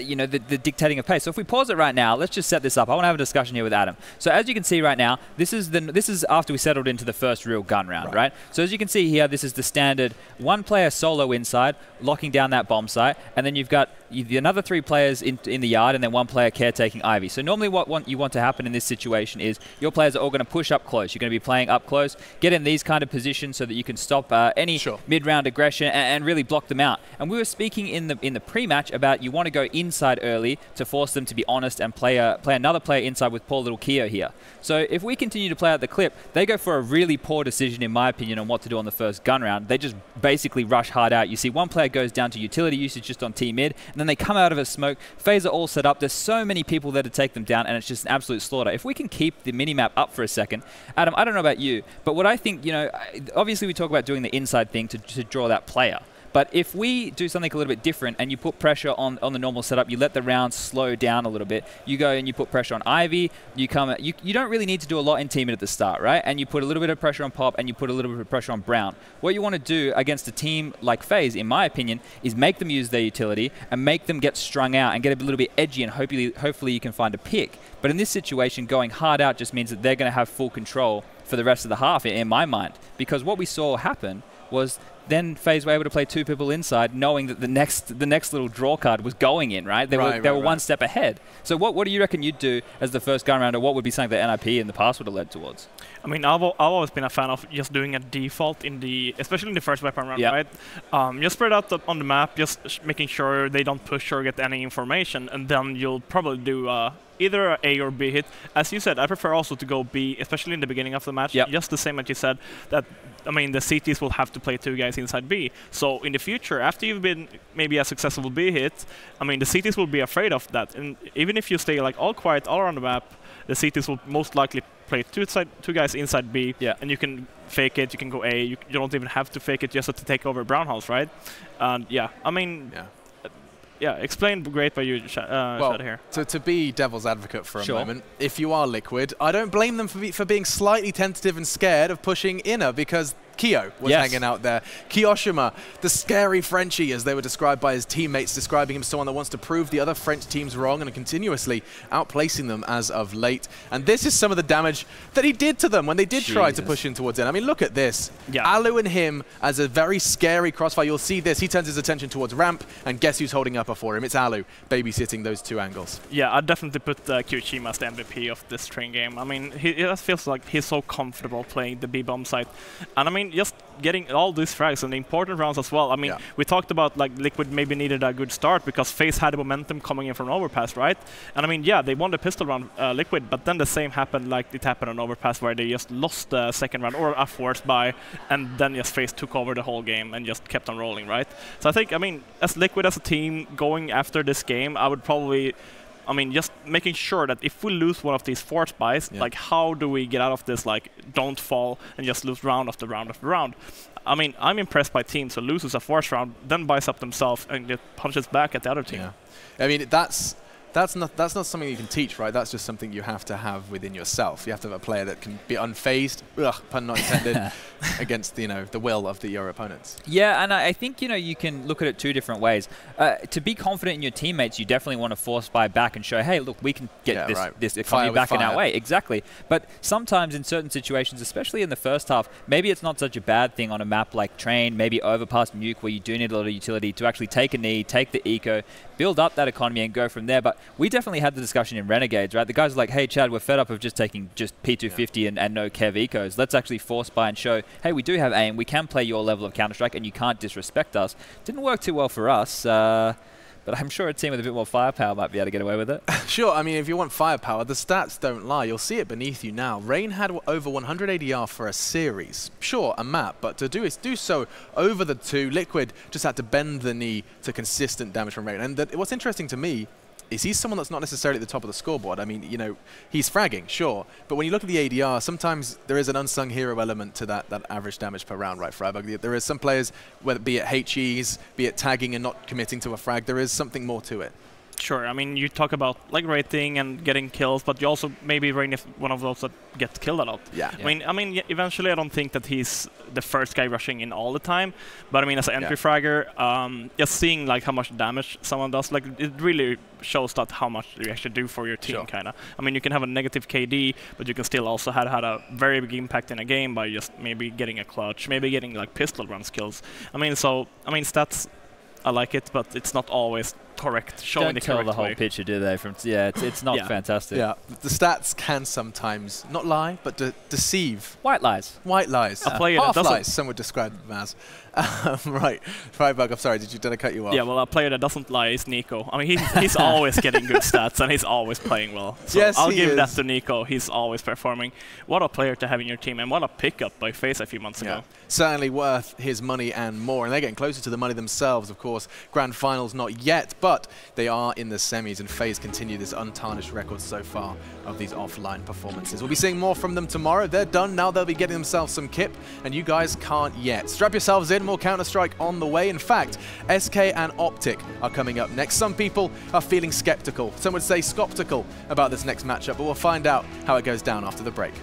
[SPEAKER 5] you know, the dictating of pace. So if we pause it right now, let's just set this up. I want to have a discussion here with Adam. So as you can see right now, this is after we settled into the first real gun round, right? So as you can see here, this is the standard 1-player solo inside, locking down that bomb site, and then you've got another 3 players in the yard, and then 1 player caretaking Ivy. So normally what you want to happen in this situation is your players are all going to push up close. You're going to be playing up close, get in these kind of positions so that you can stop any mid-round aggression and really block them out. And we were speaking in the pre-match about you want to go inside early to force them to be honest and play another player inside with poor little Keo here. So if we continue to play out the clip, they go for a really poor decision, in my opinion, on what to do on the first gun round. They just basically rush hard out. You see 1 player goes down to utility usage just on T mid, and then they come out of a smoke. FaZe are all set up. There's so many people there to take them down, and it's just an absolute slaughter. If we can keep the minimap up for a second, Adam, I don't know about you, but what I think, you know, obviously we talk about doing the inside thing to draw that player. But if we do something a little bit different and you put pressure on the normal setup, you let the rounds slow down a little bit, you go and you put pressure on Ivy, you don't really need to do a lot in team at the start, right? And you put a little bit of pressure on Pop and you put a little bit of pressure on Brown. What you want to do against a team like FaZe, in my opinion, is make them use their utility and make them get strung out and get a little bit edgy, and hopefully you can find a pick. But in this situation, going hard out just means that they're going to have full control for the rest of the half, in my mind. Because what we saw happen was then FaZe were able to play 2 people inside, knowing that the next little draw card was going in, right? They were 1 step ahead. So what do you reckon you'd do as the first gun round, or what would be something that NIP in the past would have led towards?
[SPEAKER 4] I mean, I've always been a fan of just doing a default especially in the first weapon round, right? Just spread out on the map, just making sure they don't push or get any information, and then you'll probably do either a A or B hit. As you said, I prefer also to go B, especially in the beginning of the match. Just the same as you said, that, I mean, the CTs will have to play 2 guys inside B. So in the future, after you've been maybe a successful B hit, I mean, the CTs will be afraid of that. And even if you stay like all quiet all around the map, the CTs will most likely play 2 guys inside B, and you can fake it, you can go A, you don't even have to fake it just to take over Brown House, right? And I mean, explain great by you, Chad here.
[SPEAKER 3] To be devil's advocate for a moment, if you are Liquid, I don't blame them for being slightly tentative and scared of pushing inner, because Keo was hanging out there. Kiyoshima, the scary Frenchie, as they were described by his teammates, describing him as someone that wants to prove the other French teams wrong and continuously outplacing them as of late. And this is some of the damage that he did to them when they did try to push in towards it. I mean, look at this. Alu and him as a very scary crossfire. You'll see this. He turns his attention towards ramp, and guess who's holding upper for him? It's Alu, babysitting those 2 angles.
[SPEAKER 4] Yeah, I'd definitely put Kiyoshima as the MVP of this train game. I mean, it just feels like he's so comfortable playing the B-bomb site. And I mean, just getting all these frags and the important rounds as well. I mean, we talked about like Liquid maybe needed a good start because FaZe had the momentum coming in from Overpass, right? And I mean, they won the pistol round, Liquid, but then the same happened like it happened on Overpass, where they just lost the second round or a forced buy, and then just FaZe took over the whole game and just kept on rolling, right? So I think, I mean, as Liquid as a team going after this game, I would probably, I mean, just making sure that if we lose one of these forced buys, like how do we get out of this, like don't fall and just lose round after round after round. I mean, I'm impressed by teams who loses a forced round, then buys up themselves and just punches back at the other team.
[SPEAKER 3] I mean, that's That's not something you can teach, right? That's just something you have to have within yourself. You have to have a player that can be unfazed, pun not intended, against the will of your opponents.
[SPEAKER 5] Yeah, and I think you can look at it two different ways. To be confident in your teammates, you definitely want to force buy back and show, hey, look, we can get this economy back in our way. Exactly. But sometimes in certain situations, especially in the first half, maybe it's not such a bad thing on a map like Train, maybe overpass Nuke, where you do need a lot of utility to actually take a knee, take the eco, build up that economy and go from there. But we definitely had the discussion in Renegades, right? The guys are like, hey, Chad, we're fed up of just taking just P250 and no Kev ecos. Let's actually force buy and show, hey, we do have aim, we can play your level of Counter-Strike, and you can't disrespect us. Didn't work too well for us, but I'm sure a team with a bit more firepower might be able to get away with it.
[SPEAKER 3] Sure, I mean, if you want firepower, the stats don't lie. You'll see it beneath you now. Rain had over 100 ADR for a series. Sure, a map, but to do so over the two, Liquid just had to bend the knee to consistent damage from Rain. And what's interesting to me is he's someone that's not necessarily at the top of the scoreboard. I mean, he's fragging, sure, but when you look at the ADR, sometimes there is an unsung hero element to that average damage per round, right, Freiburg? There is some players, whether be it HEs, be it tagging and not committing to a frag, there is something more to it.
[SPEAKER 4] Sure, I mean, you talk about like rating and getting kills, but you also maybe Rain is one of those that gets killed a lot.
[SPEAKER 3] Yeah.
[SPEAKER 4] I mean, eventually I don't think that he's the first guy rushing in all the time, but I mean, as an entry fragger, just seeing like how much damage someone does, like it really shows that how much you actually do for your team, kind of. I mean, you can have a negative KD, but you can still also had a very big impact in a game by just maybe getting a clutch, maybe getting like pistol run skills. I mean, stats, I like it, but it's not always correct. Showing the correct way.
[SPEAKER 5] Don't tell the whole picture, do they? It's not fantastic.
[SPEAKER 3] Yeah, the stats can sometimes not lie, but deceive.
[SPEAKER 5] White lies.
[SPEAKER 3] White lies.
[SPEAKER 4] A player
[SPEAKER 3] half
[SPEAKER 4] that doesn't
[SPEAKER 3] lies, some would describe them as. Right, Freiburg, I'm sorry, did I cut you off?
[SPEAKER 4] Yeah, well, a player that doesn't lie is Nico. I mean, he's always getting good stats, and he's always playing well. So
[SPEAKER 3] yes,
[SPEAKER 4] I'll give that to Nico. He's always performing. What a player to have in your team, and what a pickup by FaZe a few months ago.
[SPEAKER 3] Certainly worth his money and more, and they're getting closer to the money themselves, of course. Grand Finals not yet, but they are in the semis, and FaZe continue this untarnished record so far of these offline performances. We'll be seeing more from them tomorrow. They're done. Now they'll be getting themselves some kip, and you guys can't yet. Strap yourselves in. More Counter-Strike on the way. In fact, SK and Optic are coming up next. Some people are feeling skeptical. Some would say skoptical about this next matchup, but we'll find out how it goes down after the break.